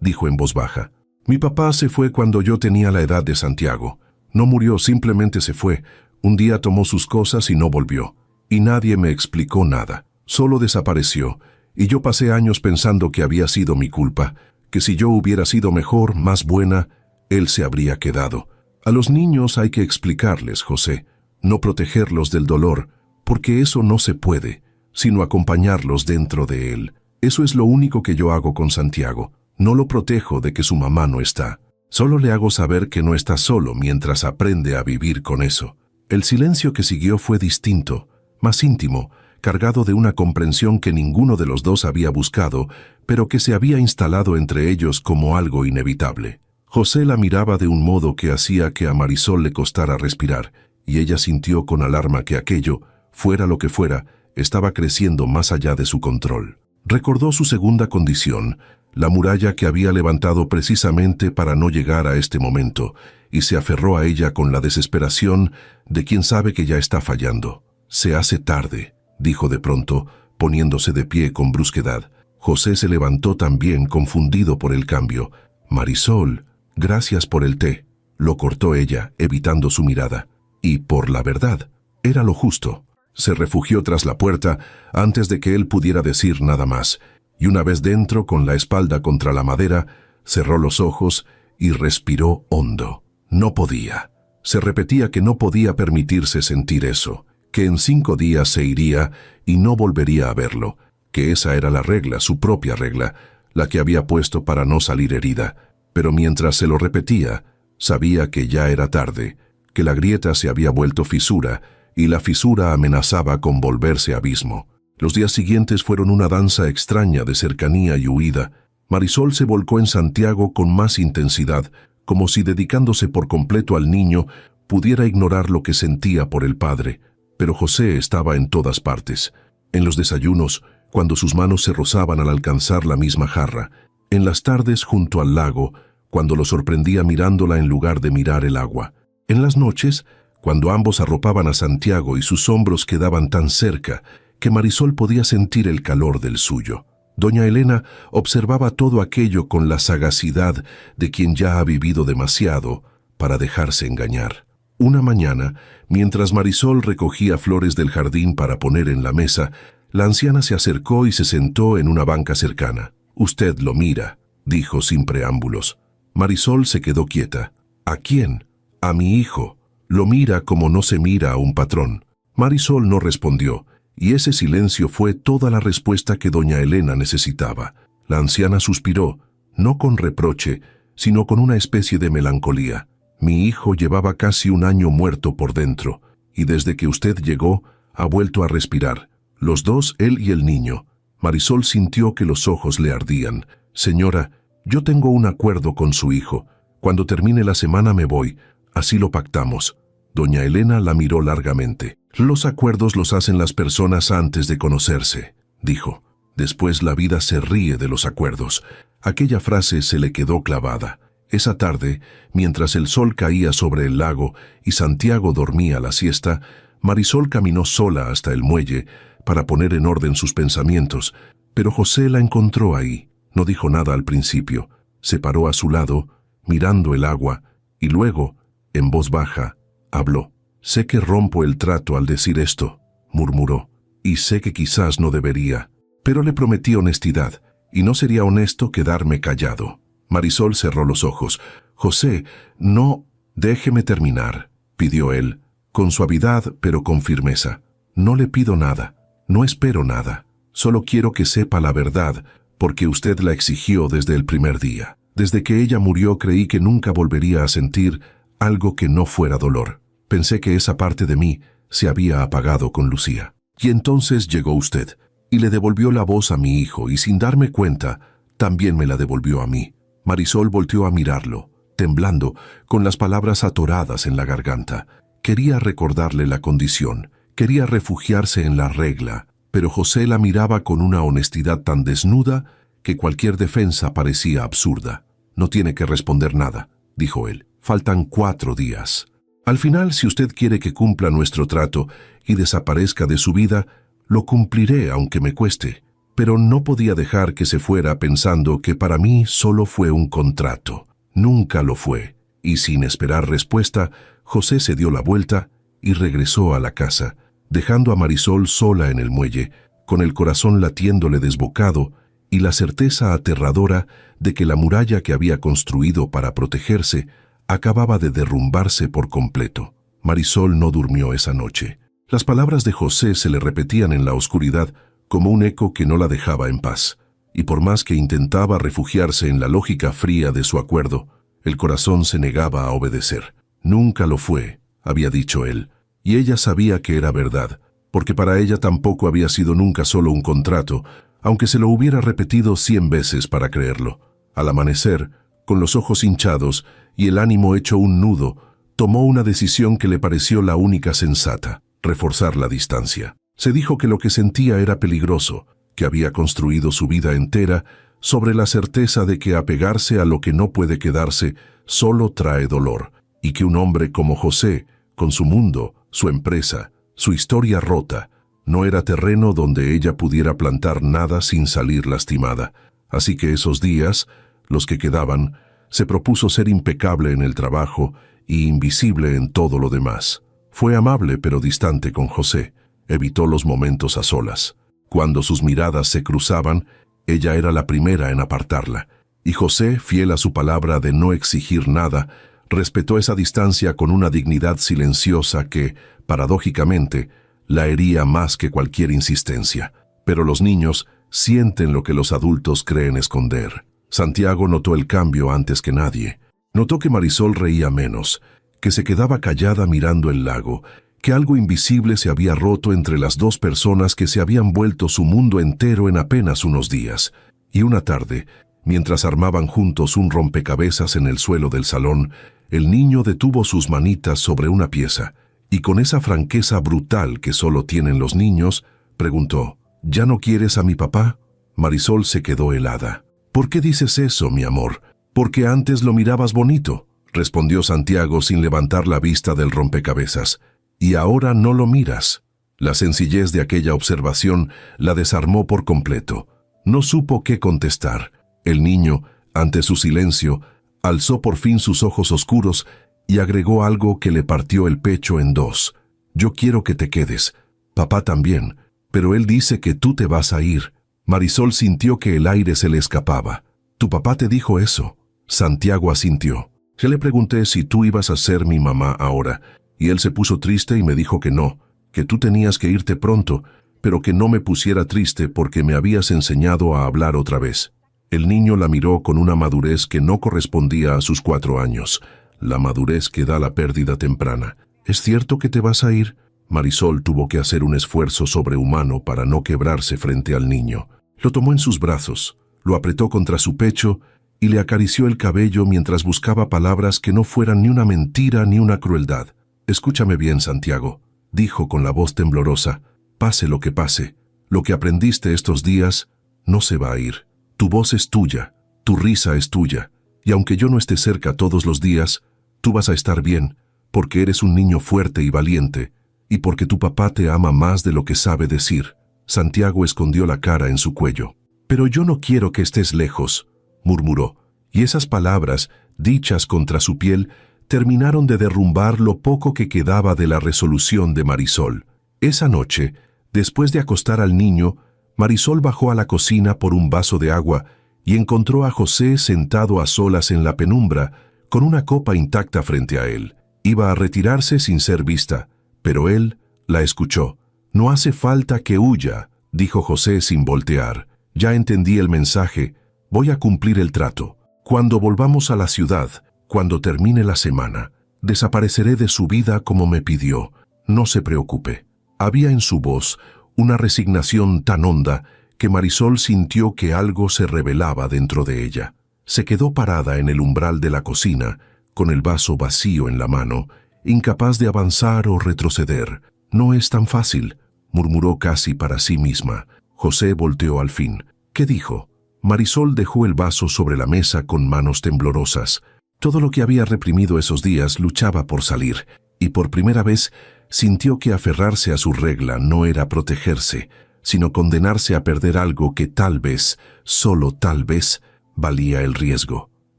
dijo en voz baja. «Mi papá se fue cuando yo tenía la edad de Santiago. No murió, simplemente se fue. Un día tomó sus cosas y no volvió. Y nadie me explicó nada. Solo desapareció. Y yo pasé años pensando que había sido mi culpa, que si yo hubiera sido mejor, más buena, él se habría quedado. A los niños hay que explicarles, José, no protegerlos del dolor, porque eso no se puede, sino acompañarlos dentro de él. Eso es lo único que yo hago con Santiago. No lo protejo de que su mamá no está. Solo le hago saber que no está solo mientras aprende a vivir con eso». El silencio que siguió fue distinto, más íntimo, cargado de una comprensión que ninguno de los dos había buscado, pero que se había instalado entre ellos como algo inevitable. José la miraba de un modo que hacía que a Marisol le costara respirar, y ella sintió con alarma que aquello, fuera lo que fuera, estaba creciendo más allá de su control. Recordó su segunda condición, la muralla que había levantado precisamente para no llegar a este momento, y se aferró a ella con la desesperación de quien sabe que ya está fallando. «Se hace tarde», dijo de pronto, poniéndose de pie con brusquedad. José se levantó también, confundido por el cambio. «Marisol, gracias por el té», lo cortó ella, evitando su mirada. Y por la verdad, era lo justo. Se refugió tras la puerta antes de que él pudiera decir nada más, y una vez dentro, con la espalda contra la madera, cerró los ojos y respiró hondo. No podía. Se repetía que no podía permitirse sentir eso, que en 5 días se iría y no volvería a verlo, que esa era la regla, su propia regla, la que había puesto para no salir herida. Pero mientras se lo repetía, sabía que ya era tarde, que la grieta se había vuelto fisura, y la fisura amenazaba con volverse abismo. Los días siguientes fueron una danza extraña de cercanía y huida. Marisol se volcó en Santiago con más intensidad, como si dedicándose por completo al niño pudiera ignorar lo que sentía por el padre. Pero José estaba en todas partes. En los desayunos, cuando sus manos se rozaban al alcanzar la misma jarra. En las tardes junto al lago, cuando lo sorprendía mirándola en lugar de mirar el agua. En las noches, cuando ambos arropaban a Santiago y sus hombros quedaban tan cerca que Marisol podía sentir el calor del suyo. Doña Elena observaba todo aquello con la sagacidad de quien ya ha vivido demasiado para dejarse engañar. Una mañana, mientras Marisol recogía flores del jardín para poner en la mesa, la anciana se acercó y se sentó en una banca cercana. «Usted lo mira», dijo sin preámbulos. Marisol se quedó quieta. «¿A quién?». A mi hijo. Lo mira como no se mira a un patrón. Marisol no respondió, y ese silencio fue toda la respuesta que doña Elena necesitaba. La anciana suspiró, no con reproche, sino con una especie de melancolía. Mi hijo llevaba casi un año muerto por dentro, y desde que usted llegó, ha vuelto a respirar. Los dos, él y el niño. Marisol sintió que los ojos le ardían. Señora, yo tengo un acuerdo con su hijo. Cuando termine la semana me voy. Así lo pactamos. Doña Elena la miró largamente. Los acuerdos los hacen las personas antes de conocerse, dijo. Después la vida se ríe de los acuerdos. Aquella frase se le quedó clavada. Esa tarde, mientras el sol caía sobre el lago y Santiago dormía la siesta, Marisol caminó sola hasta el muelle para poner en orden sus pensamientos, pero José la encontró ahí. No dijo nada al principio. Se paró a su lado, mirando el agua, y luego, en voz baja, habló. Sé que rompo el trato al decir esto, murmuró, y sé que quizás no debería, pero le prometí honestidad, y no sería honesto quedarme callado. Marisol cerró los ojos. José, no, déjeme terminar, pidió él, con suavidad pero con firmeza. No le pido nada, no espero nada, solo quiero que sepa la verdad, porque usted la exigió desde el primer día. Desde que ella murió creí que nunca volvería a sentir algo que no fuera dolor. Pensé que esa parte de mí se había apagado con Lucía. Y entonces llegó usted, y le devolvió la voz a mi hijo, y sin darme cuenta, también me la devolvió a mí. Marisol volteó a mirarlo, temblando, con las palabras atoradas en la garganta. Quería recordarle la condición, quería refugiarse en la regla, pero José la miraba con una honestidad tan desnuda que cualquier defensa parecía absurda. No tiene que responder nada, dijo él. Faltan 4 días. Al final, si usted quiere que cumpla nuestro trato y desaparezca de su vida, lo cumpliré aunque me cueste. Pero no podía dejar que se fuera pensando que para mí solo fue un contrato. Nunca lo fue. Y sin esperar respuesta, José se dio la vuelta y regresó a la casa, dejando a Marisol sola en el muelle, con el corazón latiéndole desbocado y la certeza aterradora de que la muralla que había construido para protegerse acababa de derrumbarse por completo. Marisol no durmió esa noche. Las palabras de José se le repetían en la oscuridad como un eco que no la dejaba en paz, y por más que intentaba refugiarse en la lógica fría de su acuerdo, el corazón se negaba a obedecer. Nunca lo fue, había dicho él, y ella sabía que era verdad, porque para ella tampoco había sido nunca solo un contrato, aunque se lo hubiera repetido 100 veces para creerlo. Al amanecer, con los ojos hinchados y el ánimo hecho un nudo, tomó una decisión que le pareció la única sensata: reforzar la distancia. Se dijo que lo que sentía era peligroso, que había construido su vida entera sobre la certeza de que apegarse a lo que no puede quedarse solo trae dolor, y que un hombre como José, con su mundo, su empresa, su historia rota, no era terreno donde ella pudiera plantar nada sin salir lastimada. Así que esos días, los que quedaban, se propuso ser impecable en el trabajo y invisible en todo lo demás. Fue amable pero distante con José. Evitó los momentos a solas. Cuando sus miradas se cruzaban, ella era la primera en apartarla. Y José, fiel a su palabra de no exigir nada, respetó esa distancia con una dignidad silenciosa que, paradójicamente, la hería más que cualquier insistencia. Pero los niños sienten lo que los adultos creen esconder. Santiago notó el cambio antes que nadie. Notó que Marisol reía menos, que se quedaba callada mirando el lago, que algo invisible se había roto entre las dos personas que se habían vuelto su mundo entero en apenas unos días. Y una tarde, mientras armaban juntos un rompecabezas en el suelo del salón, el niño detuvo sus manitas sobre una pieza, y con esa franqueza brutal que solo tienen los niños, preguntó: ¿Ya no quieres a mi papá? Marisol se quedó helada. ¿Por qué dices eso, mi amor? Porque antes lo mirabas bonito, respondió Santiago sin levantar la vista del rompecabezas. Y ahora no lo miras. La sencillez de aquella observación la desarmó por completo. No supo qué contestar. El niño, ante su silencio, alzó por fin sus ojos oscuros y agregó algo que le partió el pecho en dos. Yo quiero que te quedes. Papá también. Pero él dice que tú te vas a ir. Marisol sintió que el aire se le escapaba. ¿Tu papá te dijo eso? Santiago asintió. Se le pregunté si tú ibas a ser mi mamá ahora, y él se puso triste y me dijo que no, que tú tenías que irte pronto, pero que no me pusiera triste porque me habías enseñado a hablar otra vez. El niño la miró con una madurez que no correspondía a sus 4 años, la madurez que da la pérdida temprana. ¿Es cierto que te vas a ir? Marisol tuvo que hacer un esfuerzo sobrehumano para no quebrarse frente al niño. Lo tomó en sus brazos, lo apretó contra su pecho y le acarició el cabello mientras buscaba palabras que no fueran ni una mentira ni una crueldad. Escúchame bien, Santiago, dijo con la voz temblorosa. Pase lo que aprendiste estos días no se va a ir. Tu voz es tuya, tu risa es tuya, y aunque yo no esté cerca todos los días, tú vas a estar bien, porque eres un niño fuerte y valiente, y porque tu papá te ama más de lo que sabe decir. Santiago escondió la cara en su cuello. Pero yo no quiero que estés lejos, murmuró, y esas palabras, dichas contra su piel, terminaron de derrumbar lo poco que quedaba de la resolución de Marisol. Esa noche, después de acostar al niño, Marisol bajó a la cocina por un vaso de agua y encontró a José sentado a solas en la penumbra, con una copa intacta frente a él. Iba a retirarse sin ser vista, pero él la escuchó. «No hace falta que huya», dijo José sin voltear. «Ya entendí el mensaje, voy a cumplir el trato. Cuando volvamos a la ciudad, cuando termine la semana, desapareceré de su vida como me pidió. No se preocupe». Había en su voz una resignación tan honda que Marisol sintió que algo se revelaba dentro de ella. Se quedó parada en el umbral de la cocina, con el vaso vacío en la mano, incapaz de avanzar o retroceder. «No es tan fácil», murmuró casi para sí misma. José volteó al fin. «¿Qué dijo?» Marisol dejó el vaso sobre la mesa con manos temblorosas. Todo lo que había reprimido esos días luchaba por salir, y por primera vez sintió que aferrarse a su regla no era protegerse, sino condenarse a perder algo que tal vez, solo tal vez, valía el riesgo.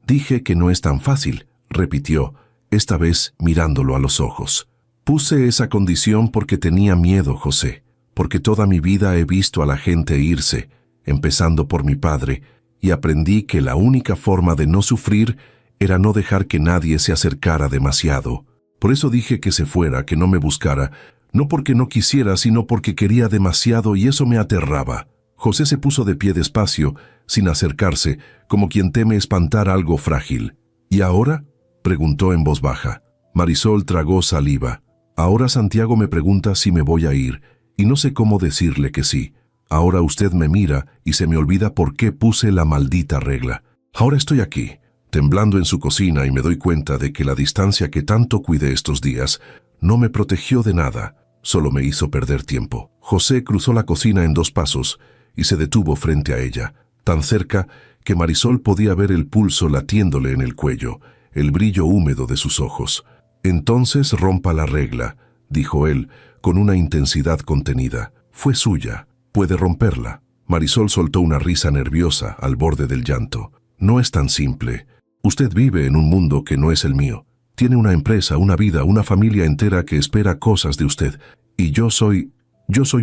«Dije que no es tan fácil», repitió, esta vez mirándolo a los ojos. «Puse esa condición porque tenía miedo, José, porque toda mi vida he visto a la gente irse, empezando por mi padre, y aprendí que la única forma de no sufrir era no dejar que nadie se acercara demasiado. Por eso dije que se fuera, que no me buscara, no porque no quisiera, sino porque quería demasiado y eso me aterraba». José se puso de pie despacio, sin acercarse, como quien teme espantar algo frágil. «¿Y ahora?», preguntó en voz baja. Marisol tragó saliva. «Ahora Santiago me pregunta si me voy a ir, y no sé cómo decirle que sí. Ahora usted me mira y se me olvida por qué puse la maldita regla. Ahora estoy aquí, temblando en su cocina y me doy cuenta de que la distancia que tanto cuidé estos días no me protegió de nada, solo me hizo perder tiempo». José cruzó la cocina en 2 pasos y se detuvo frente a ella, tan cerca que Marisol podía ver el pulso latiéndole en el cuello, el brillo húmedo de sus ojos. «Entonces rompa la regla», dijo él, con una intensidad contenida. «Fue suya, puede romperla». Marisol soltó una risa nerviosa al borde del llanto. «No es tan simple. Usted vive en un mundo que no es el mío. Tiene una empresa, una vida, una familia entera que espera cosas de usted. Y yo soy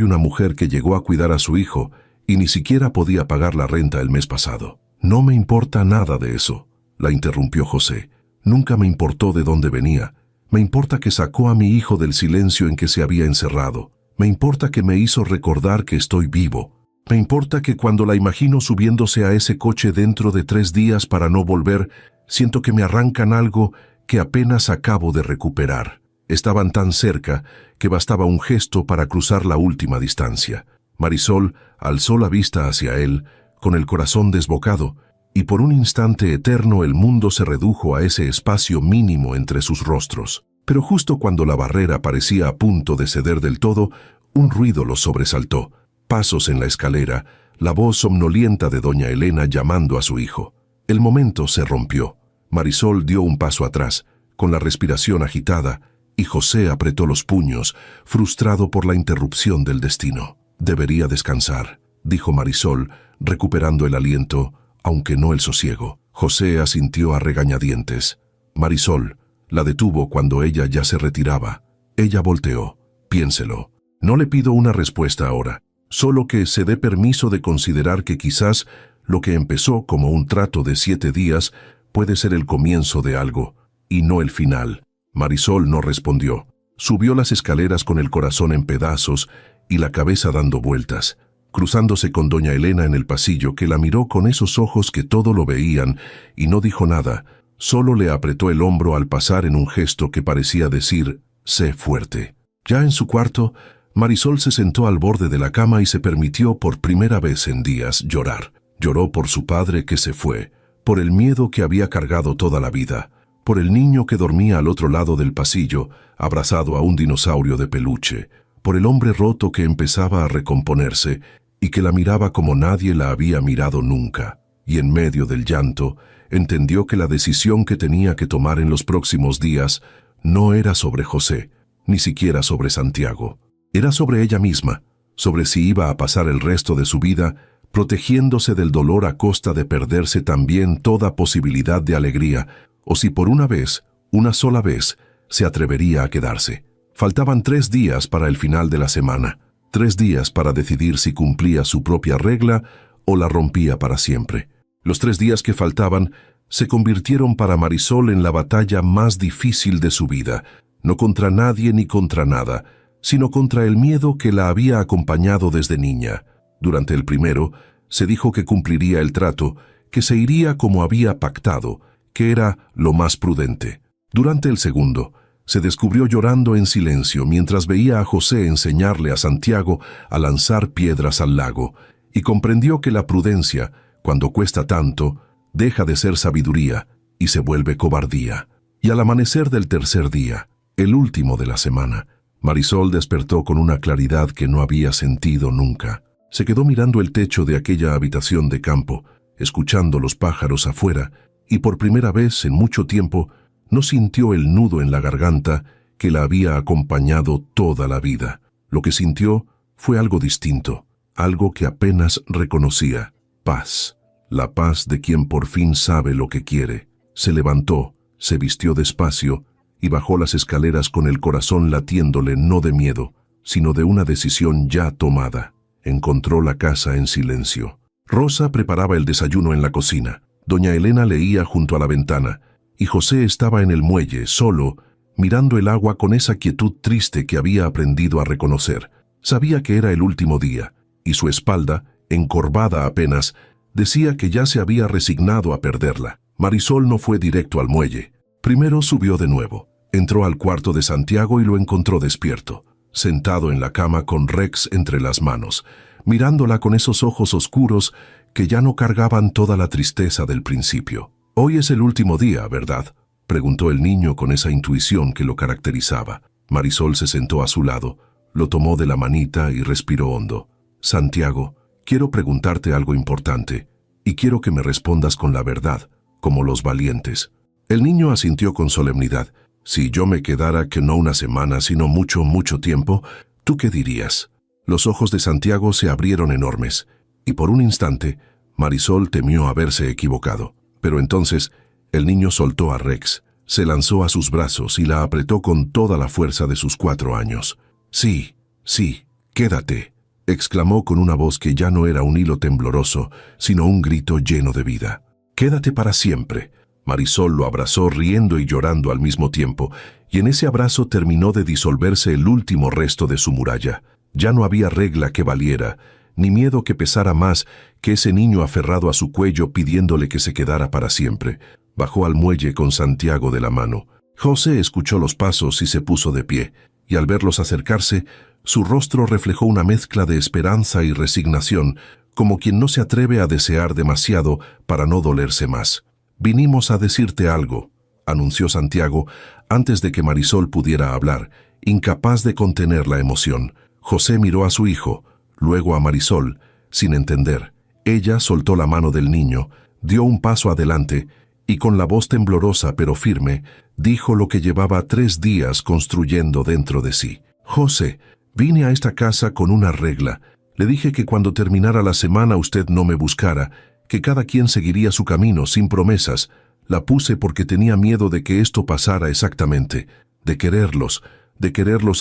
una mujer que llegó a cuidar a su hijo y ni siquiera podía pagar la renta el mes pasado». «No me importa nada de eso», la interrumpió José. «Nunca me importó de dónde venía. Me importa que sacó a mi hijo del silencio en que se había encerrado. Me importa que me hizo recordar que estoy vivo. Me importa que cuando la imagino subiéndose a ese coche dentro de 3 días para no volver, siento que me arrancan algo que apenas acabo de recuperar». Estaban tan cerca que bastaba un gesto para cruzar la última distancia. Marisol alzó la vista hacia él, con el corazón desbocado, y por un instante eterno el mundo se redujo a ese espacio mínimo entre sus rostros. Pero justo cuando la barrera parecía a punto de ceder del todo, un ruido los sobresaltó. Pasos en la escalera, la voz somnolienta de doña Elena llamando a su hijo. El momento se rompió. Marisol dio un paso atrás, con la respiración agitada, y José apretó los puños, frustrado por la interrupción del destino. «Debería descansar», dijo Marisol, recuperando el aliento, aunque no el sosiego. José asintió a regañadientes. Marisol la detuvo cuando ella ya se retiraba. Ella volteó. «Piénselo. No le pido una respuesta ahora, solo que se dé permiso de considerar que quizás lo que empezó como un trato de 7 días puede ser el comienzo de algo. y no el final. Marisol no respondió. Subió las escaleras con el corazón en pedazos y la cabeza dando vueltas, cruzándose con doña Elena en el pasillo, que la miró con esos ojos que todo lo veían y no dijo nada, solo le apretó el hombro al pasar en un gesto que parecía decir, sé fuerte. Ya en su cuarto, Marisol se sentó al borde de la cama y se permitió por primera vez en días llorar. Lloró por su padre que se fue, por el miedo que había cargado toda la vida, por el niño que dormía al otro lado del pasillo, abrazado a un dinosaurio de peluche, por el hombre roto que empezaba a recomponerse y que la miraba como nadie la había mirado nunca. Y en medio del llanto, entendió que la decisión que tenía que tomar en los próximos días no era sobre José, ni siquiera sobre Santiago. Era sobre ella misma, sobre si iba a pasar el resto de su vida protegiéndose del dolor a costa de perderse también toda posibilidad de alegría, o si por una vez, una sola vez, se atrevería a quedarse. Faltaban 3 días para el final de la semana, 3 días para decidir si cumplía su propia regla o la rompía para siempre. Los 3 días que faltaban se convirtieron para Marisol en la batalla más difícil de su vida, no contra nadie ni contra nada, sino contra el miedo que la había acompañado desde niña. Durante el primero, se dijo que cumpliría el trato, que se iría como había pactado, que era lo más prudente. Durante el segundo, se descubrió llorando en silencio mientras veía a José enseñarle a Santiago a lanzar piedras al lago, y comprendió que la prudencia, cuando cuesta tanto, deja de ser sabiduría y se vuelve cobardía. Y al amanecer del tercer día, el último de la semana, Marisol despertó con una claridad que no había sentido nunca. Se quedó mirando el techo de aquella habitación de campo, escuchando los pájaros afuera, y por primera vez en mucho tiempo no sintió el nudo en la garganta que la había acompañado toda la vida. Lo que sintió fue algo distinto, algo que apenas reconocía: paz, la paz de quien por fin sabe lo que quiere. Se levantó, se vistió despacio y bajó las escaleras con el corazón latiéndole no de miedo, sino de una decisión ya tomada. Encontró la casa en silencio. Rosa preparaba el desayuno en la cocina. Doña Elena leía junto a la ventana, y José estaba en el muelle, solo, mirando el agua con esa quietud triste que había aprendido a reconocer. Sabía que era el último día, y su espalda, encorvada apenas, decía que ya se había resignado a perderla. Marisol no fue directo al muelle. Primero subió de nuevo. Entró al cuarto de Santiago y lo encontró despierto, sentado en la cama con Rex entre las manos, mirándola con esos ojos oscuros que ya no cargaban toda la tristeza del principio. «Hoy es el último día, ¿verdad?», preguntó el niño con esa intuición que lo caracterizaba. Marisol se sentó a su lado, lo tomó de la manita y respiró hondo. «Santiago, quiero preguntarte algo importante, y quiero que me respondas con la verdad, como los valientes». El niño asintió con solemnidad. «Si yo me quedara, que no una semana, sino mucho, mucho tiempo, ¿tú qué dirías?». Los ojos de Santiago se abrieron enormes, y por un instante, Marisol temió haberse equivocado. Pero entonces, el niño soltó a Rex, se lanzó a sus brazos y la apretó con toda la fuerza de sus 4 años. «Sí, sí, quédate», exclamó con una voz que ya no era un hilo tembloroso, sino un grito lleno de vida. «Quédate para siempre». Marisol lo abrazó riendo y llorando al mismo tiempo, y en ese abrazo terminó de disolverse el último resto de su muralla. Ya no había regla que valiera, ni miedo que pesara más que ese niño aferrado a su cuello pidiéndole que se quedara para siempre. Bajó al muelle con Santiago de la mano. José escuchó los pasos y se puso de pie, y al verlos acercarse, su rostro reflejó una mezcla de esperanza y resignación, como quien no se atreve a desear demasiado para no dolerse más. «Vinimos a decirte algo», anunció Santiago, antes de que Marisol pudiera hablar, incapaz de contener la emoción. José miró a su hijo, luego a Marisol, sin entender. Ella soltó la mano del niño, dio un paso adelante, y con la voz temblorosa pero firme, dijo lo que llevaba 3 días construyendo dentro de sí. «José, vine a esta casa con una regla. Le dije que cuando terminara la semana usted no me buscara, que cada quien seguiría su camino sin promesas. La puse porque tenía miedo de que esto pasara exactamente, de quererlos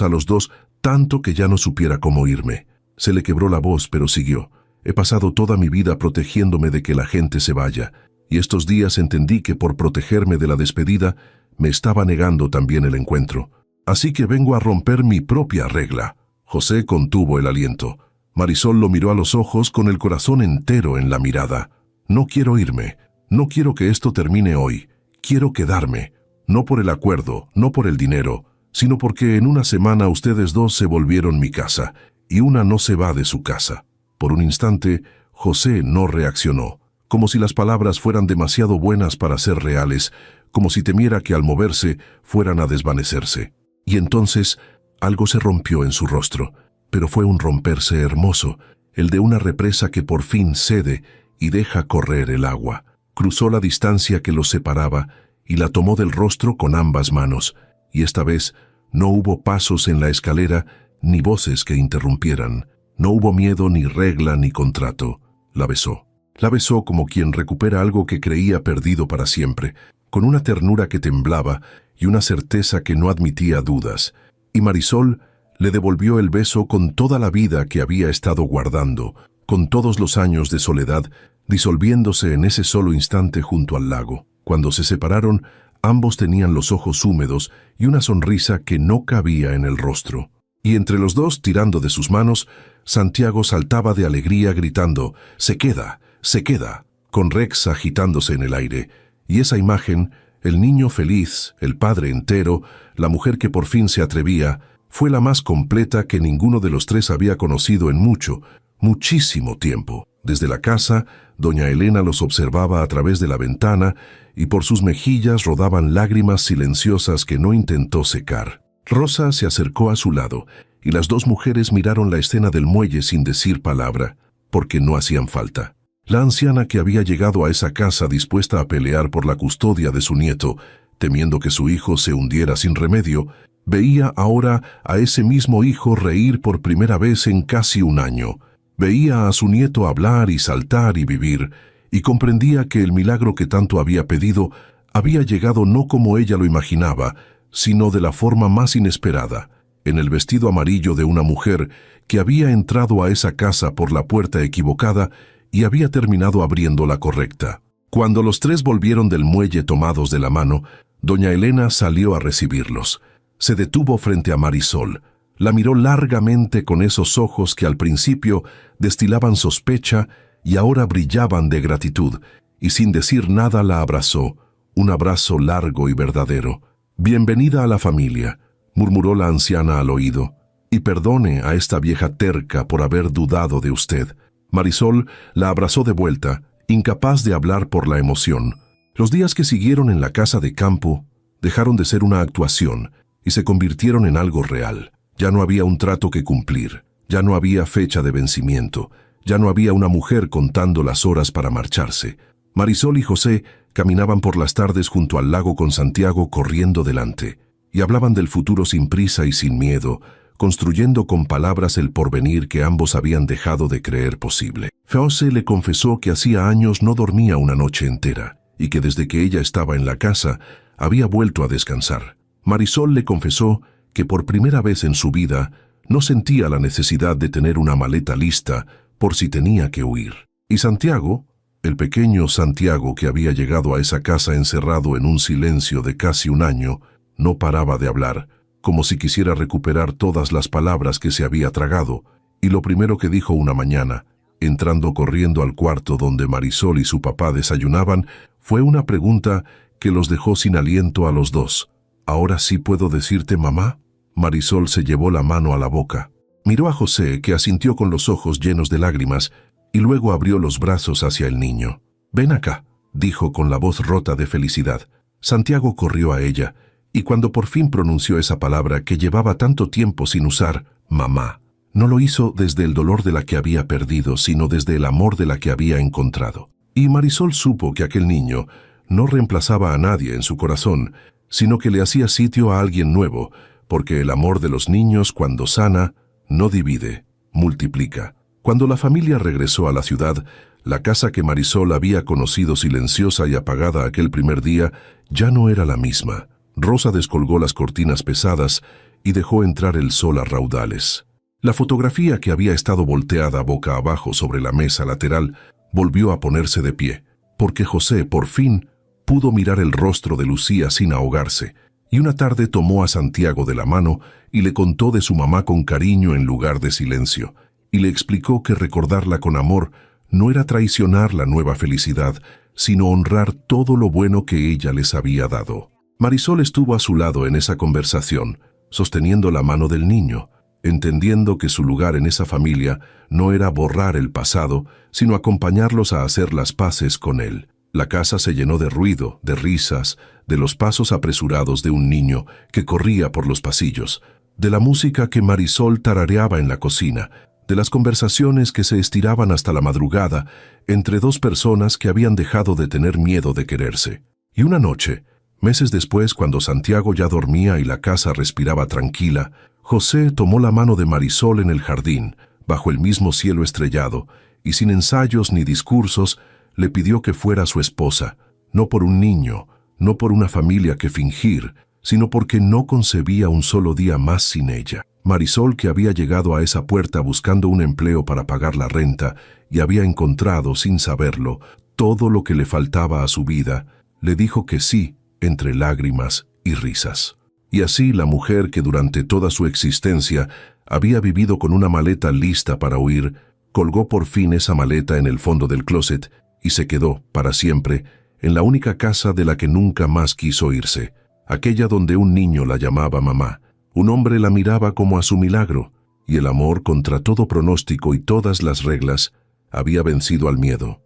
a los dos tanto que ya no supiera cómo irme». Se le quebró la voz, pero siguió. «He pasado toda mi vida protegiéndome de que la gente se vaya, y estos días entendí que por protegerme de la despedida, me estaba negando también el encuentro. Así que vengo a romper mi propia regla. José contuvo el aliento. Marisol lo miró a los ojos con el corazón entero en la mirada. No quiero irme. No quiero que esto termine hoy. Quiero quedarme. No por el acuerdo, no por el dinero, sino porque en una semana ustedes dos se volvieron mi casa, y una no se va de su casa. Por un instante, José no reaccionó, como si las palabras fueran demasiado buenas para ser reales, como si temiera que al moverse fueran a desvanecerse. Y entonces algo se rompió en su rostro, pero fue un romperse hermoso, el de una represa que por fin cede y deja correr el agua. Cruzó la distancia que los separaba y la tomó del rostro con ambas manos, y esta vez no hubo pasos en la escalera ni voces que interrumpieran. No hubo miedo, ni regla, ni contrato. La besó. La besó como quien recupera algo que creía perdido para siempre, con una ternura que temblaba y una certeza que no admitía dudas. Y Marisol le devolvió el beso con toda la vida que había estado guardando, con todos los años de soledad, disolviéndose en ese solo instante junto al lago. Cuando se separaron, ambos tenían los ojos húmedos y una sonrisa que no cabía en el rostro. Y entre los dos, tirando de sus manos, Santiago saltaba de alegría gritando, «¡Se queda! ¡Se queda!», con Rex agitándose en el aire. Y esa imagen, el niño feliz, el padre entero, la mujer que por fin se atrevía, fue la más completa que ninguno de los tres había conocido en muchísimo tiempo. Desde la casa, doña Elena los observaba a través de la ventana y por sus mejillas rodaban lágrimas silenciosas que no intentó secar. Rosa se acercó a su lado y las dos mujeres miraron la escena del muelle sin decir palabra, porque no hacían falta. La anciana que había llegado a esa casa dispuesta a pelear por la custodia de su nieto, temiendo que su hijo se hundiera sin remedio, veía ahora a ese mismo hijo reír por primera vez en casi un año. Veía a su nieto hablar y saltar y vivir, y comprendía que el milagro que tanto había pedido había llegado no como ella lo imaginaba, sino de la forma más inesperada, en el vestido amarillo de una mujer que había entrado a esa casa por la puerta equivocada y había terminado abriendo la correcta. Cuando los tres volvieron del muelle tomados de la mano, doña Elena salió a recibirlos. Se detuvo frente a Marisol. La miró largamente con esos ojos que al principio destilaban sospecha y ahora brillaban de gratitud, y sin decir nada la abrazó, un abrazo largo y verdadero. «Bienvenida a la familia», murmuró la anciana al oído, «y perdone a esta vieja terca por haber dudado de usted». Marisol la abrazó de vuelta, incapaz de hablar por la emoción. Los días que siguieron en la casa de campo dejaron de ser una actuación y se convirtieron en algo real. Ya no había un trato que cumplir, ya no había fecha de vencimiento, ya no había una mujer contando las horas para marcharse. Marisol y José caminaban por las tardes junto al lago con Santiago corriendo delante, y hablaban del futuro sin prisa y sin miedo, construyendo con palabras el porvenir que ambos habían dejado de creer posible. José le confesó que hacía años no dormía una noche entera, y que desde que ella estaba en la casa había vuelto a descansar. Marisol le confesó que por primera vez en su vida no sentía la necesidad de tener una maleta lista por si tenía que huir. Y Santiago, el pequeño Santiago que había llegado a esa casa encerrado en un silencio de casi un año, no paraba de hablar, como si quisiera recuperar todas las palabras que se había tragado, y lo primero que dijo una mañana, entrando corriendo al cuarto donde Marisol y su papá desayunaban, fue una pregunta que los dejó sin aliento a los dos. «¿Ahora sí puedo decirte mamá?». Marisol se llevó la mano a la boca. Miró a José, que asintió con los ojos llenos de lágrimas, y luego abrió los brazos hacia el niño. «Ven acá», dijo con la voz rota de felicidad. Santiago corrió a ella, y cuando por fin pronunció esa palabra que llevaba tanto tiempo sin usar, mamá, no lo hizo desde el dolor de la que había perdido, sino desde el amor de la que había encontrado. Y Marisol supo que aquel niño no reemplazaba a nadie en su corazón, sino que le hacía sitio a alguien nuevo, porque el amor de los niños, cuando sana, no divide, multiplica. Cuando la familia regresó a la ciudad, la casa que Marisol había conocido silenciosa y apagada aquel primer día ya no era la misma. Rosa descolgó las cortinas pesadas y dejó entrar el sol a raudales. La fotografía que había estado volteada boca abajo sobre la mesa lateral volvió a ponerse de pie, porque José por fin pudo mirar el rostro de Lucía sin ahogarse, y una tarde tomó a Santiago de la mano y le contó de su mamá con cariño en lugar de silencio, y le explicó que recordarla con amor no era traicionar la nueva felicidad, sino honrar todo lo bueno que ella les había dado. Marisol estuvo a su lado en esa conversación, sosteniendo la mano del niño, entendiendo que su lugar en esa familia no era borrar el pasado, sino acompañarlos a hacer las paces con él. La casa se llenó de ruido, de risas, de los pasos apresurados de un niño que corría por los pasillos, de la música que Marisol tarareaba en la cocina, de las conversaciones que se estiraban hasta la madrugada entre dos personas que habían dejado de tener miedo de quererse. Y una noche, meses después, cuando Santiago ya dormía y la casa respiraba tranquila, José tomó la mano de Marisol en el jardín, bajo el mismo cielo estrellado, y sin ensayos ni discursos, le pidió que fuera su esposa, no por un niño, no por una familia que fingir, sino porque no concebía un solo día más sin ella. Marisol, que había llegado a esa puerta buscando un empleo para pagar la renta y había encontrado, sin saberlo, todo lo que le faltaba a su vida, le dijo que sí, entre lágrimas y risas. Y así la mujer que durante toda su existencia había vivido con una maleta lista para huir, colgó por fin esa maleta en el fondo del closet y se quedó, para siempre, en la única casa de la que nunca más quiso irse, aquella donde un niño la llamaba mamá, un hombre la miraba como a su milagro, y el amor, contra todo pronóstico y todas las reglas, había vencido al miedo.